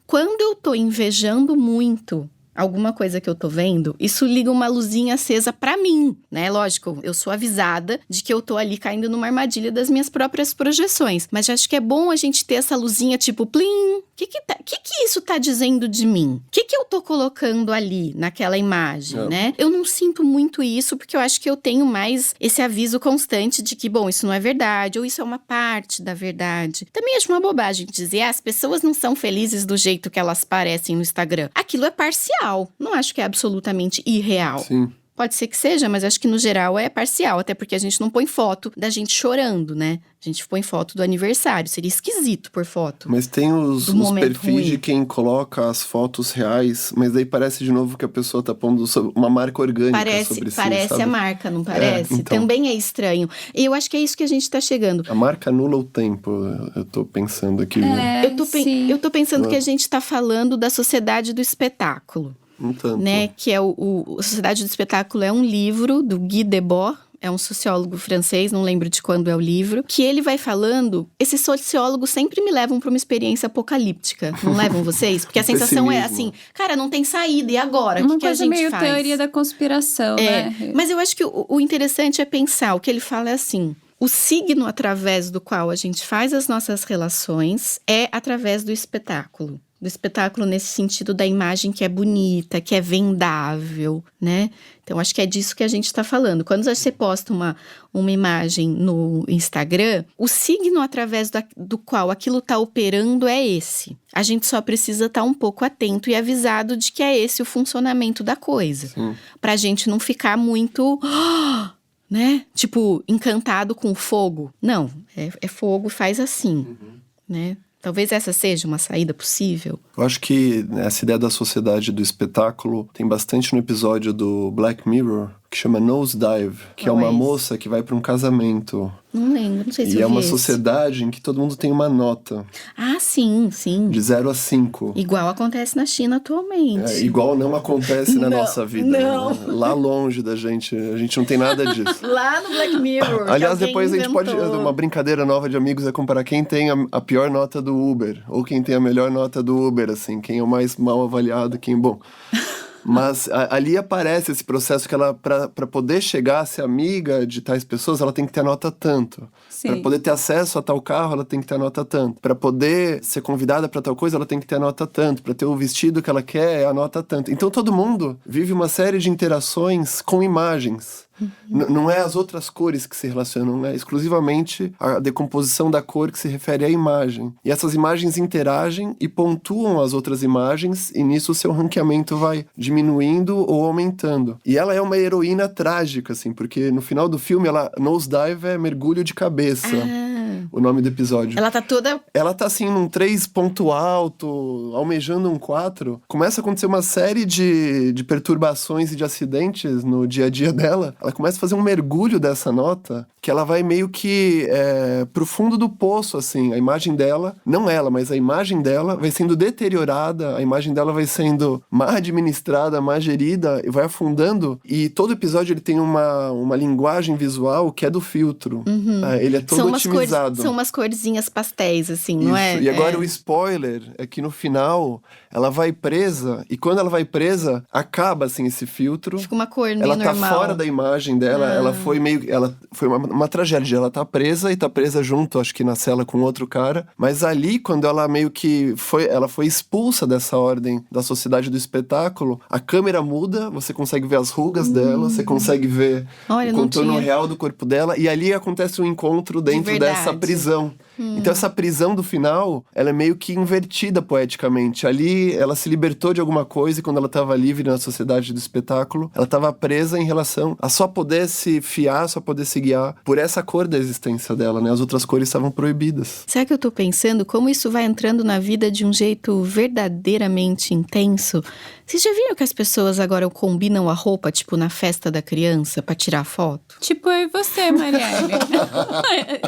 quando eu tô invejando muito alguma coisa que eu tô vendo, isso liga uma luzinha acesa pra mim, né? Lógico, eu sou avisada de que eu tô ali caindo numa armadilha das minhas próprias projeções. Mas acho que é bom a gente ter essa luzinha tipo, plim, o que isso tá dizendo de mim? O que eu tô colocando ali naquela imagem, né? Eu não sinto muito isso porque eu acho que eu tenho mais esse aviso constante de que, bom, isso não é verdade ou isso é uma parte da verdade. Também acho uma bobagem dizer, as pessoas não são felizes do jeito que elas parecem no Instagram. Aquilo é parcial. Não acho que é absolutamente irreal. Sim. Pode ser que seja, mas acho que no geral é parcial. Até porque a gente não põe foto da gente chorando, né? A gente põe foto do aniversário. Seria esquisito pôr foto. Mas tem os momento perfis ruim. de quem coloca as fotos reais, mas daí parece de novo que a pessoa tá pondo uma marca orgânica sobre si, Parece sabe? a marca, não parece? então. Também é estranho. E eu acho que é isso que a gente tá chegando. A marca anula o tempo, eu tô pensando aqui. Eu tô pensando que a gente tá falando da sociedade do espetáculo. Um tanto. Né, que é a Sociedade do Espetáculo é um livro do Guy Debord, é um sociólogo francês, não lembro de quando é o livro, que ele vai falando, esses sociólogos sempre me levam para uma experiência apocalíptica, não levam vocês? Porque a sensação é assim, cara, não tem saída, e agora? O que a gente meio faz? Teoria da conspiração, né? Mas eu acho que o interessante é pensar, o que ele fala é assim, o signo através do qual a gente faz as nossas relações é através do espetáculo. Do espetáculo nesse sentido da imagem que é bonita, que é vendável, né? Então, acho que é disso que a gente está falando. Quando você posta uma imagem no Instagram, o signo através do qual aquilo está operando é esse. A gente só precisa estar um pouco atento e avisado de que é esse o funcionamento da coisa. Pra gente não ficar muito... né? Tipo, encantado com fogo. Não, é fogo, faz assim, né? Talvez essa seja uma saída possível. Eu acho que essa ideia da sociedade do espetáculo tem bastante no episódio do Black Mirror, que chama Nosedive, que é uma moça que vai para um casamento. Não lembro, não sei se eu vi. E é uma esse. sociedade em que todo mundo tem uma nota. Ah, sim, sim. De 0 a 5. Igual acontece na China atualmente. Igual não acontece na nossa vida. Não. Né? Lá longe da gente, a gente não tem nada disso. Lá no Black Mirror. Aliás, depois a gente pode... Uma brincadeira nova de amigos é comparar quem tem a pior nota do Uber. Ou quem tem a melhor nota do Uber, assim. Quem é o mais mal avaliado, quem... Bom... Mas ali aparece esse processo que ela, para poder chegar a ser amiga de tais pessoas, ela tem que ter a nota tanto. Para poder ter acesso a tal carro, ela tem que ter a nota tanto. Para poder ser convidada para tal coisa, ela tem que ter a nota tanto. Para ter o vestido que ela quer, é a nota tanto. Então todo mundo vive uma série de interações com imagens. Não é as outras cores que se relacionam, é exclusivamente a decomposição da cor que se refere à imagem. E essas imagens interagem e pontuam as outras imagens, e nisso o seu ranqueamento vai diminuindo ou aumentando. E ela é uma heroína trágica, assim, porque no final do filme, Nosedive é mergulho de cabeça. O nome do episódio. Ela tá toda... Ela tá assim num 3 ponto alto, almejando um 4. Começa a acontecer uma série de perturbações e de acidentes no dia a dia dela. Ela começa a fazer um mergulho dessa nota, que ela vai meio que pro fundo do poço, assim. A imagem dela, não ela, mas a imagem dela vai sendo deteriorada, a imagem dela vai sendo má administrada, má gerida, e vai afundando. E todo episódio ele tem uma linguagem visual que é do filtro. Ele é todo otimizado. São umas corzinhas pastéis, assim, não é? E agora o spoiler é que no final ela vai presa, e quando ela vai presa, acaba assim esse filtro. Fica uma cor meio ela tá normal. fora da imagem dela, ela foi uma tragédia. Ela tá presa e tá presa junto, acho que na cela com outro cara. Mas ali, quando ela meio que ela foi expulsa dessa ordem da sociedade do espetáculo, a câmera muda, você consegue ver as rugas dela, você consegue ver o contorno real do corpo dela, e ali acontece um encontro dentro dessa prisão. Então essa prisão do final, ela é meio que invertida poeticamente. Ali, ela se libertou de alguma coisa, e quando ela estava livre na sociedade do espetáculo, ela estava presa em relação a só poder se fiar, só poder se guiar por essa cor da existência dela, né? As outras cores estavam proibidas. Sabe que eu tô pensando como isso vai entrando na vida de um jeito verdadeiramente intenso? Vocês já viram que as pessoas agora combinam a roupa, tipo, na festa da criança, pra tirar foto? Tipo eu e você, Marielle.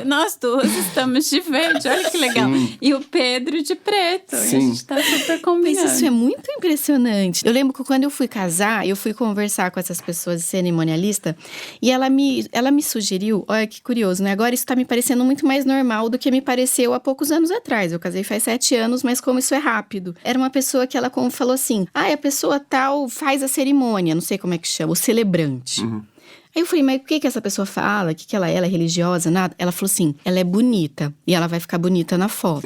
Nós duas estamos de verde, olha que legal. Sim. E o Pedro de preto. Sim. E a gente tá super combinando. Mas isso é muito impressionante. Eu lembro que quando eu fui casar, eu fui conversar com essas pessoas cerimonialista, e ela me sugeriu, olha que curioso, né? Agora isso tá me parecendo muito mais normal do que me pareceu há poucos anos atrás. Eu casei faz 7 anos, mas como isso é rápido. Era uma pessoa que ela falou assim, a pessoa tal faz a cerimônia, não sei como é que chama, o celebrante. Aí eu falei, mas o que essa pessoa fala? O que ela é? Ela é religiosa? Nada? Ela falou assim, ela é bonita. E ela vai ficar bonita na foto.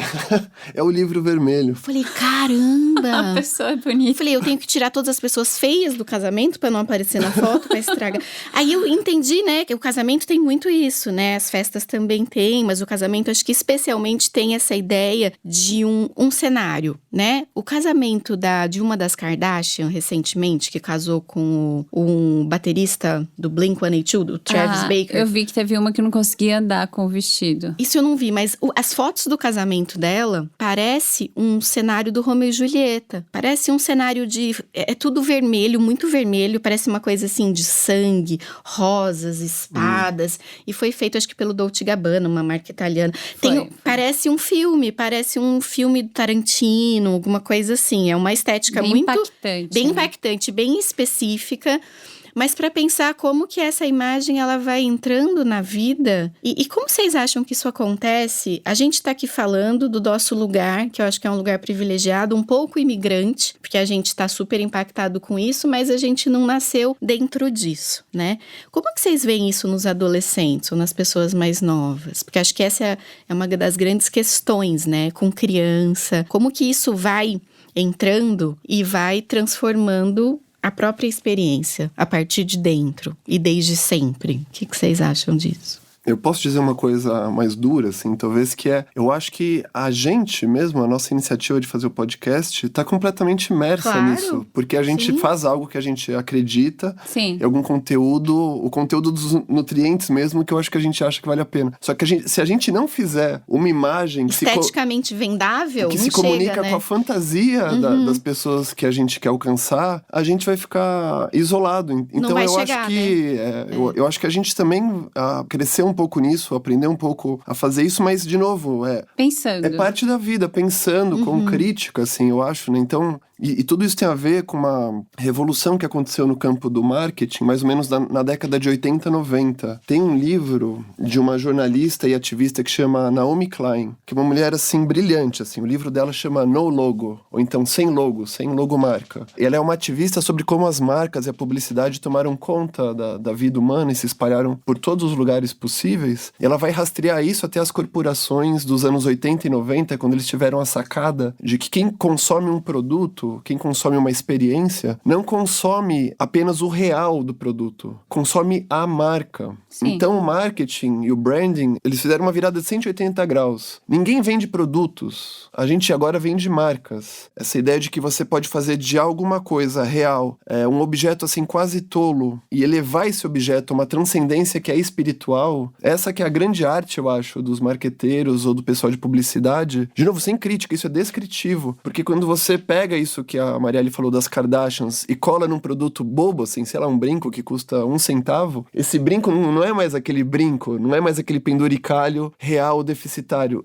É o livro vermelho. Eu falei, caramba! A pessoa é bonita. Eu falei, eu tenho que tirar todas as pessoas feias do casamento pra não aparecer na foto, pra estragar. Aí eu entendi, né, que o casamento tem muito isso, né? As festas também tem, mas o casamento acho que especialmente tem essa ideia de um cenário, né? O casamento de uma das Kardashian, recentemente, que casou com um baterista do Blink-182, o Travis Baker. Eu vi que teve uma que não conseguia andar com o vestido. Isso eu não vi, mas as fotos do casamento dela parece um cenário do Romeu e Julieta. Parece um cenário de... É tudo vermelho, muito vermelho. Parece uma coisa assim de sangue, rosas, espadas. E foi feito, acho que pelo Dolce & Gabbana, uma marca italiana. Parece um filme do Tarantino, alguma coisa assim. É uma estética bem muito... impactante. Bem né? impactante, bem específica. mas para pensar como que essa imagem ela vai entrando na vida e como vocês acham que isso acontece? A gente tá aqui falando do nosso lugar, que eu acho que é um lugar privilegiado, um pouco imigrante, porque a gente tá super impactado com isso, mas a gente não nasceu dentro disso, né? Como que vocês veem isso nos adolescentes ou nas pessoas mais novas? Porque acho que essa é uma das grandes questões, né? Com criança, como que isso vai entrando e vai transformando a própria experiência a partir de dentro e desde sempre. O que vocês acham disso? Eu posso dizer uma coisa mais dura, assim, talvez, que eu acho que a gente mesmo, a nossa iniciativa de fazer o podcast, tá completamente imersa nisso. Porque a gente faz algo que a gente acredita, em algum conteúdo, o conteúdo dos nutrientes mesmo, que eu acho que a gente acha que vale a pena. Só que se a gente não fizer uma imagem esteticamente vendável, que se comunica com a fantasia das pessoas que a gente quer alcançar, a gente vai ficar isolado. Então eu acho que eu acho que a gente também cresceu um pouco nisso, aprender um pouco a fazer isso, mas, de novo, pensando. É parte da vida, pensando, com crítica, assim, eu acho, né? Então, e tudo isso tem a ver com uma revolução que aconteceu no campo do marketing, mais ou menos na década de 80, 90. Tem um livro de uma jornalista e ativista que chama Naomi Klein, que é uma mulher, assim, brilhante, assim. O livro dela chama No Logo, ou então Sem Logomarca. Ela é uma ativista sobre como as marcas e a publicidade tomaram conta da vida humana e se espalharam por todos os lugares possíveis. E ela vai rastrear isso até as corporações dos anos 80 e 90, quando eles tiveram a sacada de que quem consome um produto, quem consome uma experiência, não consome apenas o real do produto, consome a marca. Sim. Então o marketing e o branding, eles fizeram uma virada de 180 graus. Ninguém vende produtos, a gente agora vende marcas. Essa ideia de que você pode fazer de alguma coisa real, um objeto assim quase tolo, e elevar esse objeto a uma transcendência que é espiritual, essa que é a grande arte, eu acho, dos marqueteiros ou do pessoal de publicidade. De novo, sem crítica, isso é descritivo, porque quando você pega isso que a Marielle falou das Kardashians e cola num produto bobo, assim, sei lá, um brinco que custa 1 centavo, esse brinco não é mais aquele brinco, não é mais aquele penduricalho real deficitário.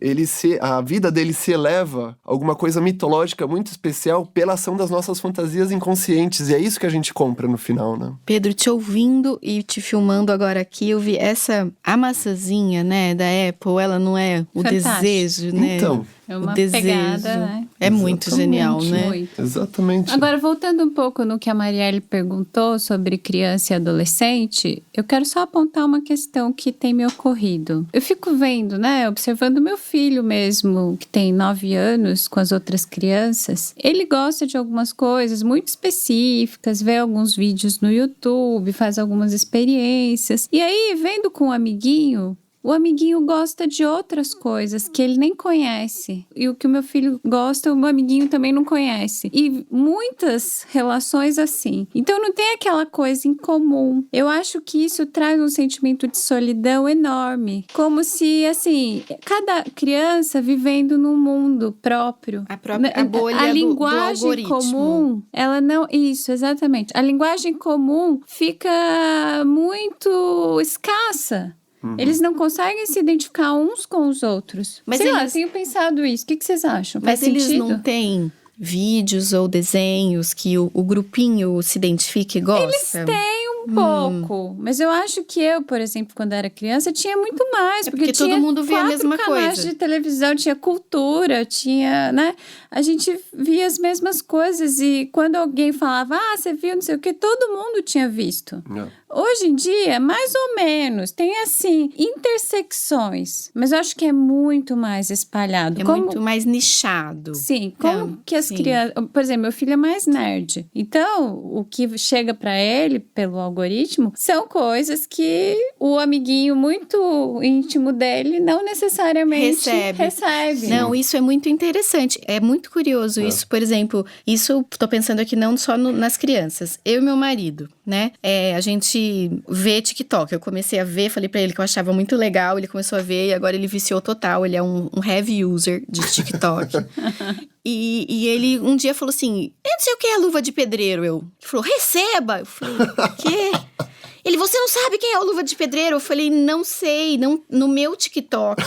A vida dele se eleva a alguma coisa mitológica muito especial pela ação das nossas fantasias inconscientes, e é isso que a gente compra no final, né? Pedro, te ouvindo e te filmando agora aqui, eu vi essa maçãzinha, né, da Apple, ela não é o desejo, né? Então, é uma o desejo. Pegada, né? É muito genial, né? Muito. Exatamente. Agora, voltando um pouco no que a Marielle perguntou sobre criança e adolescente, eu quero só apontar uma questão que tem me ocorrido. Eu fico vendo, né, observando meu filho mesmo, que tem 9 anos, com as outras crianças. Ele gosta de algumas coisas muito específicas, vê alguns vídeos no YouTube, faz algumas experiências. E aí, vendo com um amiguinho, o amiguinho gosta de outras coisas que ele nem conhece. E o que o meu filho gosta, o meu amiguinho também não conhece. E muitas relações assim. Então não tem aquela coisa em comum. Eu acho que isso traz um sentimento de solidão enorme. Como se, assim, cada criança vivendo num mundo próprio. A bolha a do linguagem algoritmo. comum, ela não... Isso, exatamente. A linguagem comum fica muito escassa. Eles não conseguem se identificar uns com os outros. Mas Sei lá, eles... tenho pensado isso. O que vocês acham? Mas Faz eles sentido? não têm vídeos ou desenhos que o grupinho se identifique e gosta? Eles têm um pouco. Mas eu acho que eu, por exemplo, quando era criança, tinha muito mais. Porque tinha todo mundo via a 4 mesma canais coisa. de televisão, tinha cultura, tinha, né? A gente via as mesmas coisas. E quando alguém falava, você viu, não sei o quê, todo mundo tinha visto. Hoje em dia, mais ou menos, tem assim, intersecções. Mas eu acho que é muito mais espalhado. Muito mais nichado. Sim, como que as crianças... Por exemplo, meu filho é mais nerd. Então, o que chega pra ele, pelo algoritmo, são coisas que o amiguinho muito íntimo dele não necessariamente recebe. Não, isso é muito interessante. É muito curioso isso. Por exemplo, isso tô pensando aqui não só nas crianças. Eu e meu marido, né? A gente vê TikTok. Eu comecei a ver, falei pra ele que eu achava muito legal. Ele começou a ver e agora ele viciou total. Ele é um heavy user de TikTok. E ele um dia falou assim, eu não sei o que é luva de pedreiro. Ele falou, receba! Eu falei, o quê? Ele, você não sabe quem é o Luva de Pedreiro? Eu falei, não sei, não, no meu TikTok.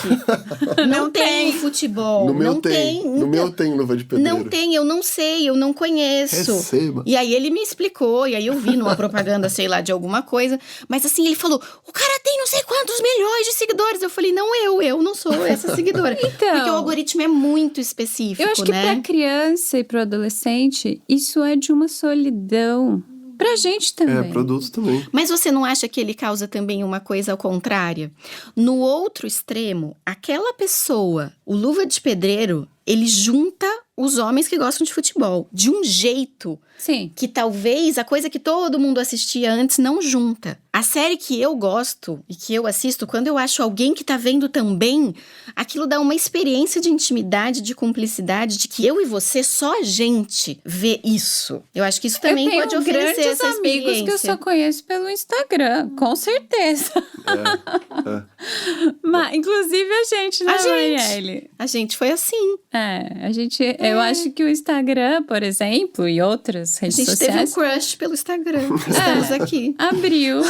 não tem futebol. No meu não tem. No meu tem Luva de Pedreiro. Não tem, eu não sei, eu não conheço. Receba. E aí ele me explicou, e aí eu vi numa propaganda, sei lá, de alguma coisa. Mas assim, ele falou, o cara tem não sei quantos milhões de seguidores. Eu falei, não, eu não sou essa seguidora. Então, porque o algoritmo é muito específico, eu acho que né? pra criança e pro adolescente, isso é de uma solidão. Pra gente também. Produtos também. Mas você não acha que ele causa também uma coisa ao contrário? No outro extremo, aquela pessoa, o Luva de Pedreiro, ele junta os homens que gostam de futebol de um jeito Sim. que talvez a coisa que todo mundo assistia antes não junta. A série que eu gosto e que eu assisto, quando eu acho alguém que tá vendo também, aquilo dá uma experiência de intimidade, de cumplicidade, de que eu e você, só a gente vê isso. Eu acho que isso também pode oferecer grandes essa experiência. amigos que eu só conheço pelo Instagram, com certeza. Mas, inclusive a gente, né, Marielle? A gente foi assim. Eu acho que o Instagram, por exemplo, e outras redes A gente sociais... teve um crush pelo Instagram. Estamos aqui. Abriu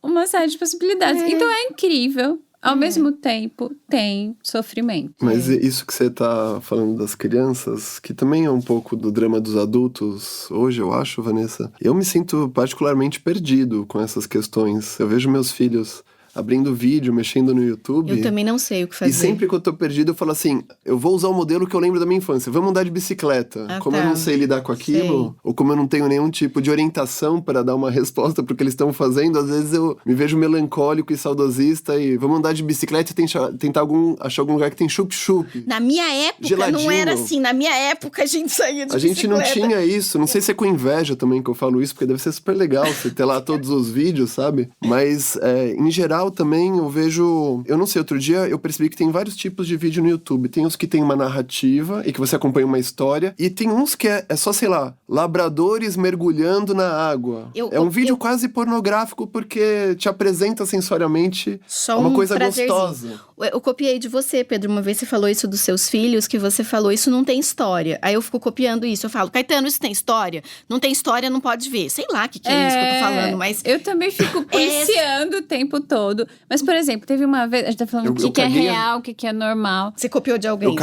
uma série de possibilidades. Então é incrível. Ao mesmo tempo, tem sofrimento. Mas isso que você tá falando das crianças, que também é um pouco do drama dos adultos, hoje eu acho, Vanessa, eu me sinto particularmente perdido com essas questões. Eu vejo meus filhos abrindo vídeo, mexendo no YouTube. Eu também não sei o que fazer. E sempre que eu tô perdido, eu falo assim, eu vou usar o modelo que eu lembro da minha infância. Vamos andar de bicicleta. Como eu não sei lidar com aquilo, ou como eu não tenho nenhum tipo de orientação para dar uma resposta pro que eles estão fazendo, às vezes eu me vejo melancólico e saudosista e vamos andar de bicicleta e tentar achar algum lugar que tem chup-chup. Na minha época, geladinho. não era assim. Na minha época, a gente saía de bicicleta. A gente não tinha isso. Não sei se é com inveja também que eu falo isso, porque deve ser super legal você ter lá todos os vídeos, sabe? Mas, em geral, também eu vejo... Eu não sei, outro dia eu percebi que tem vários tipos de vídeo no YouTube. Tem os que tem uma narrativa e que você acompanha uma história. E tem uns que é só, sei lá, labradores mergulhando na água. É um vídeo quase pornográfico porque te apresenta sensorialmente uma coisa gostosa. Eu copiei de você, Pedro. Uma vez você falou isso dos seus filhos, que você falou, isso não tem história. Aí eu fico copiando isso. Eu falo, Caetano, isso tem história? Não tem história, não pode ver. Sei lá o que é isso que eu tô falando, mas... Eu também fico policiando o tempo todo. Mas, por exemplo, teve uma vez... A gente tá falando o que é real, o que é normal. Você copiou de alguém? Eu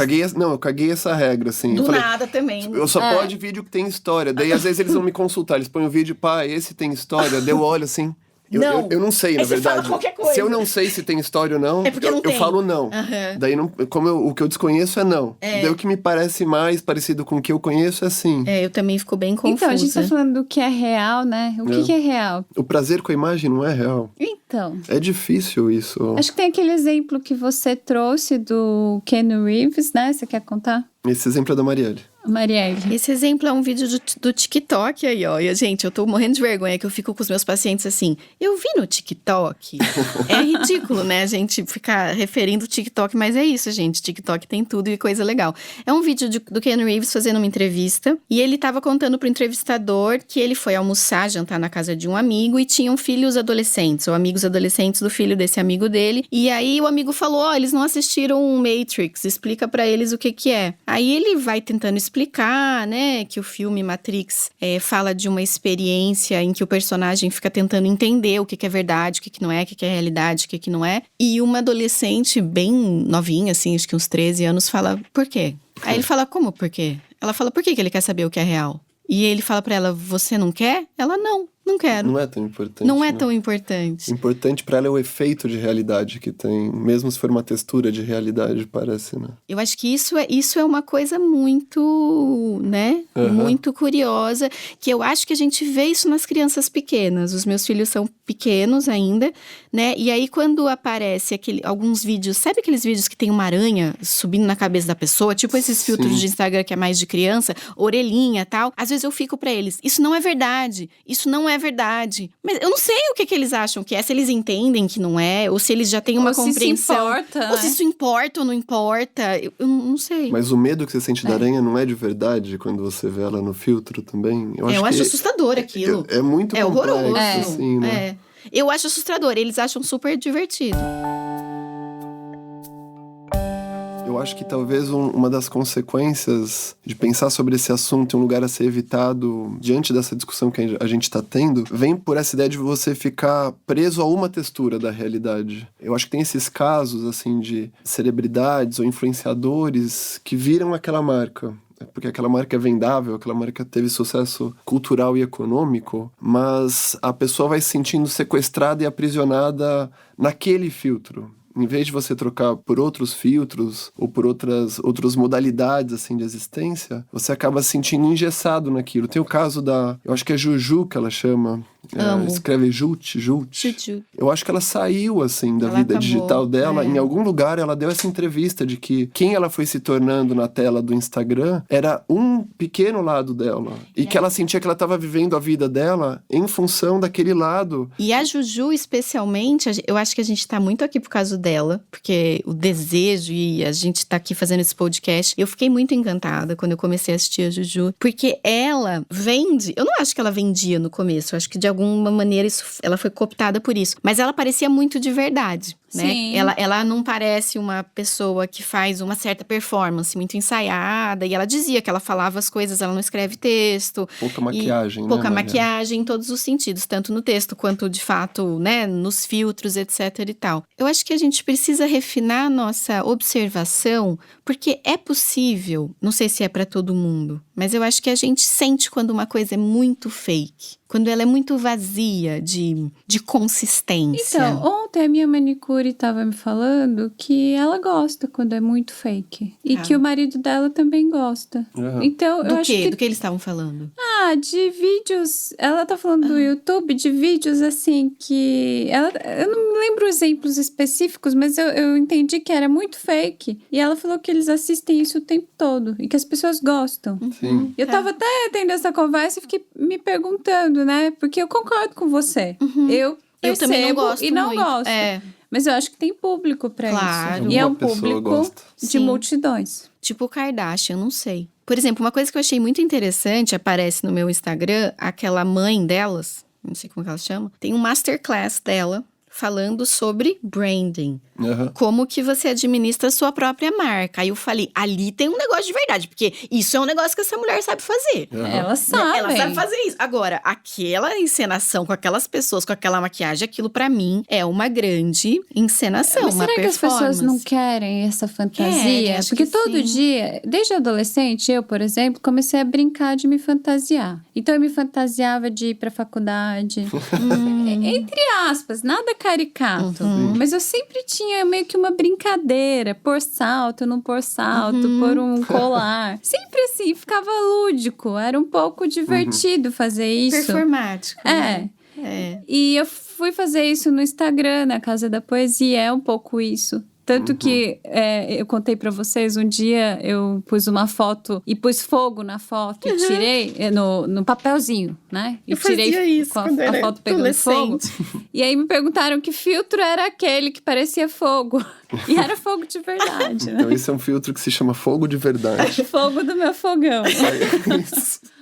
caguei essa regra, assim. Do nada também. Eu só pode vídeo que tem história. Daí, às vezes, eles vão me consultar. Eles põem o vídeo, esse tem história. Daí eu olho assim... Eu não sei, na verdade. Fala qualquer coisa. Se eu não sei se tem história ou não, eu falo não. Uhum. Daí, o que eu desconheço é não. Daí o que me parece mais parecido com o que eu conheço é sim. Eu também fico bem confusa. Então, a gente tá falando do que é real, né? O que é real? O prazer com a imagem não é real. Então. É difícil isso. Acho que tem aquele exemplo que você trouxe do Keanu Reeves, né? Você quer contar? Esse exemplo é da Marielle. Marielle. Esse exemplo é um vídeo do TikTok aí, ó. E, gente, eu tô morrendo de vergonha que eu fico com os meus pacientes assim. Eu vi no TikTok. É ridículo, né? A gente ficar referindo o TikTok, mas é isso, gente. TikTok tem tudo e coisa legal. É um vídeo do Keanu Reeves fazendo uma entrevista. E ele tava contando pro entrevistador que ele foi almoçar, jantar na casa de um amigo e tinham filhos adolescentes, ou amigos adolescentes do filho desse amigo dele. E aí o amigo falou, eles não assistiram Matrix, explica pra eles o que é. Aí ele vai tentando explicar, né, que o filme Matrix fala de uma experiência em que o personagem fica tentando entender o que é verdade, o que não é, o que é realidade, o que não é. E uma adolescente bem novinha, assim, acho que uns 13 anos, fala, por quê? Aí ele fala, como por quê? Ela fala, por que ele quer saber o que é real? E ele fala pra ela, você não quer? Ela, não quero. Não é tão importante. Não é tão importante. Importante pra ela é o efeito de realidade que tem. Mesmo se for uma textura de realidade, parece, né? Eu acho que isso é uma coisa muito, né? Muito curiosa. Que eu acho que a gente vê isso nas crianças pequenas. Os meus filhos são pequenos ainda, né? E aí quando aparece alguns vídeos... Sabe aqueles vídeos que tem uma aranha subindo na cabeça da pessoa? Tipo esses filtros de Instagram que é mais de criança. Orelhinha e tal. Às vezes eu fico pra eles. Isso não é verdade. Isso não é verdade. Mas eu não sei o que eles acham que é, se eles entendem que não é, ou se eles já têm uma compreensão. Ou se isso importa ou não importa. Eu não sei. Mas o medo que você sente da aranha não é de verdade quando você vê ela no filtro também? Eu acho assustador aquilo. É muito complexo, horroroso. assim, né? Eu acho assustador, eles acham super divertido. Eu Eu acho que talvez uma das consequências de pensar sobre esse assunto em um lugar a ser evitado diante dessa discussão que a gente está tendo, vem por essa ideia de você ficar preso a uma textura da realidade. Eu acho que tem esses casos, assim, de celebridades ou influenciadores que viram aquela marca. Porque aquela marca é vendável, aquela marca teve sucesso cultural e econômico, mas a pessoa vai se sentindo sequestrada e aprisionada naquele filtro. Em vez de você trocar por outros filtros ou por outras modalidades assim, de existência, você acaba se sentindo engessado naquilo. Tem o caso eu acho que é Juju que ela chama. Escreve Jut. Eu acho que ela saiu, assim, da vida digital dela. Em algum lugar ela deu essa entrevista de que quem ela foi se tornando na tela do Instagram era um pequeno lado dela. E que ela sentia que ela estava vivendo a vida dela em função daquele lado. E a Juju, especialmente, eu acho que a gente tá muito aqui por causa dela, porque o desejo e a gente tá aqui fazendo esse podcast. Eu fiquei muito encantada quando eu comecei a assistir a Juju, porque ela vende. Eu não acho que ela vendia no começo, eu acho que de alguma maneira ela foi cooptada por isso. Mas ela parecia muito de verdade, né? Ela não parece uma pessoa que faz uma certa performance muito ensaiada. E ela dizia que ela falava as coisas, ela não escreve texto. Pouca maquiagem, né? Pouca maquiagem em todos os sentidos, tanto no texto quanto, de fato, né, nos filtros, etc e tal. Eu acho que a gente precisa refinar a nossa observação, porque é possível, não sei se é para todo mundo, mas eu acho que a gente sente quando uma coisa é muito fake. Quando ela é muito vazia de consistência. Então, ontem a minha manicure estava me falando que ela gosta quando é muito fake. E que o marido dela também gosta. Então, eu acho que... Do que eles estavam falando? De vídeos... Ela tá falando do YouTube, de vídeos assim que... Eu não me lembro exemplos específicos, mas eu entendi que era muito fake. E ela falou que eles assistem isso o tempo todo. E que as pessoas gostam. Sim. Eu tava até tendo essa conversa e fiquei me perguntando, né? Porque eu concordo com você. Eu também não gosto e não muito. gosto. Mas eu acho que tem público pra isso. E é um público de multidões. Tipo o Kardashian, não sei. Por exemplo, uma coisa que eu achei muito interessante, aparece no meu Instagram, aquela mãe delas, não sei como que ela chama, tem um masterclass dela falando sobre branding. Como que você administra a sua própria marca. Aí eu falei, ali tem um negócio de verdade, porque isso é um negócio que essa mulher sabe fazer. Ela sabe. Ela sabe fazer isso. Agora, aquela encenação com aquelas pessoas, com aquela maquiagem, aquilo pra mim é uma grande encenação, mas uma será performance. Que as pessoas não querem essa fantasia? Acho porque que todo sim. dia, desde adolescente, eu, por exemplo, comecei a brincar de me fantasiar. Então eu me fantasiava de ir pra faculdade. Entre aspas, nada caricato. Mas eu sempre tinha meio que uma brincadeira. Pôr salto, não pôr salto, pôr um colar. Sempre assim, ficava lúdico. Era um pouco divertido fazer isso. Performático. Né? E eu fui fazer isso no Instagram, na Casa da Poesia. É um pouco isso. Tanto que eu contei pra vocês, um dia eu pus uma foto e pus fogo na foto e tirei no papelzinho, né? E eu tirei isso com a foto pegando fogo. E aí me perguntaram que filtro era aquele que parecia fogo. E era fogo de verdade, né? Então esse é um filtro que se chama fogo de verdade. Fogo do meu fogão.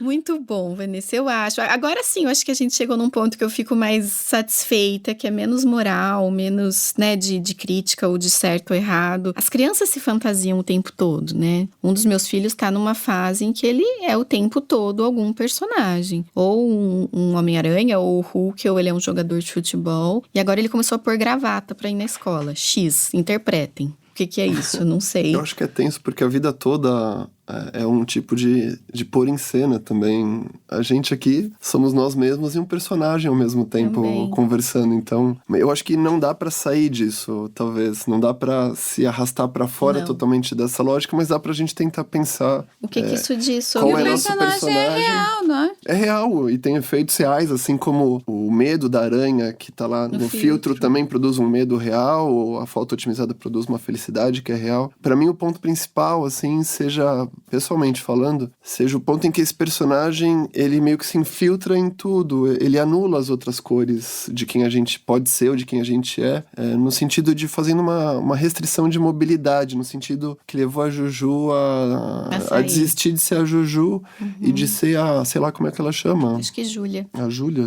Muito bom, Vanessa, eu acho. Agora sim, eu acho que a gente chegou num ponto que eu fico mais satisfeita, que é menos moral, menos, né, de crítica ou de certo ou errado. As crianças se fantasiam o tempo todo, né? Um dos meus filhos tá numa fase em que ele é o tempo todo algum personagem. Ou um Homem-Aranha, ou o Hulk, ou ele é um jogador de futebol. E agora ele começou a pôr gravata pra ir na escola. X, interpretem. O que é isso? Eu não sei. Eu acho que é tenso porque a vida toda é um tipo de pôr em cena também. A gente aqui somos nós mesmos e um personagem ao mesmo tempo também. Conversando. Então, eu acho que não dá pra sair disso, talvez. Não dá pra se arrastar pra fora totalmente dessa lógica, mas dá pra gente tentar pensar... O que isso diz sobre qual o nosso personagem é real, não é? É real e tem efeitos reais, assim como o medo da aranha que tá lá no filtro também produz um medo real, ou a foto otimizada produz uma felicidade que é real. Pra mim, o ponto principal, assim, seja pessoalmente falando, seja o ponto em que esse personagem, ele meio que se infiltra em tudo. Ele anula as outras cores de quem a gente pode ser ou de quem a gente é, no sentido de fazendo uma restrição de mobilidade, no sentido que levou a Juju a desistir de ser a Juju e de ser sei lá como é que ela chama. Acho que é Júlia. A Júlia,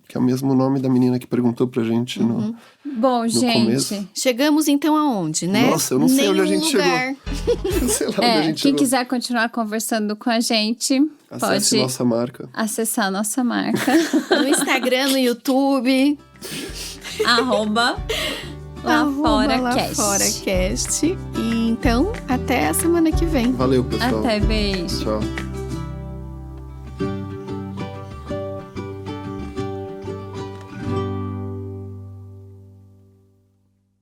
que é o mesmo nome da menina que perguntou pra gente Bom, gente, começo. Chegamos então aonde, né? Nossa, eu não sei onde a gente lugar. chegou. Sei lá onde a gente quem chegou. quiser continuar conversando com a gente, Acesse pode nossa marca. acessar a nossa marca. No Instagram, no YouTube. @LaForaCast. @LaForaCast. E então, até a semana que vem. Valeu, pessoal. Até, beijo. Tchau.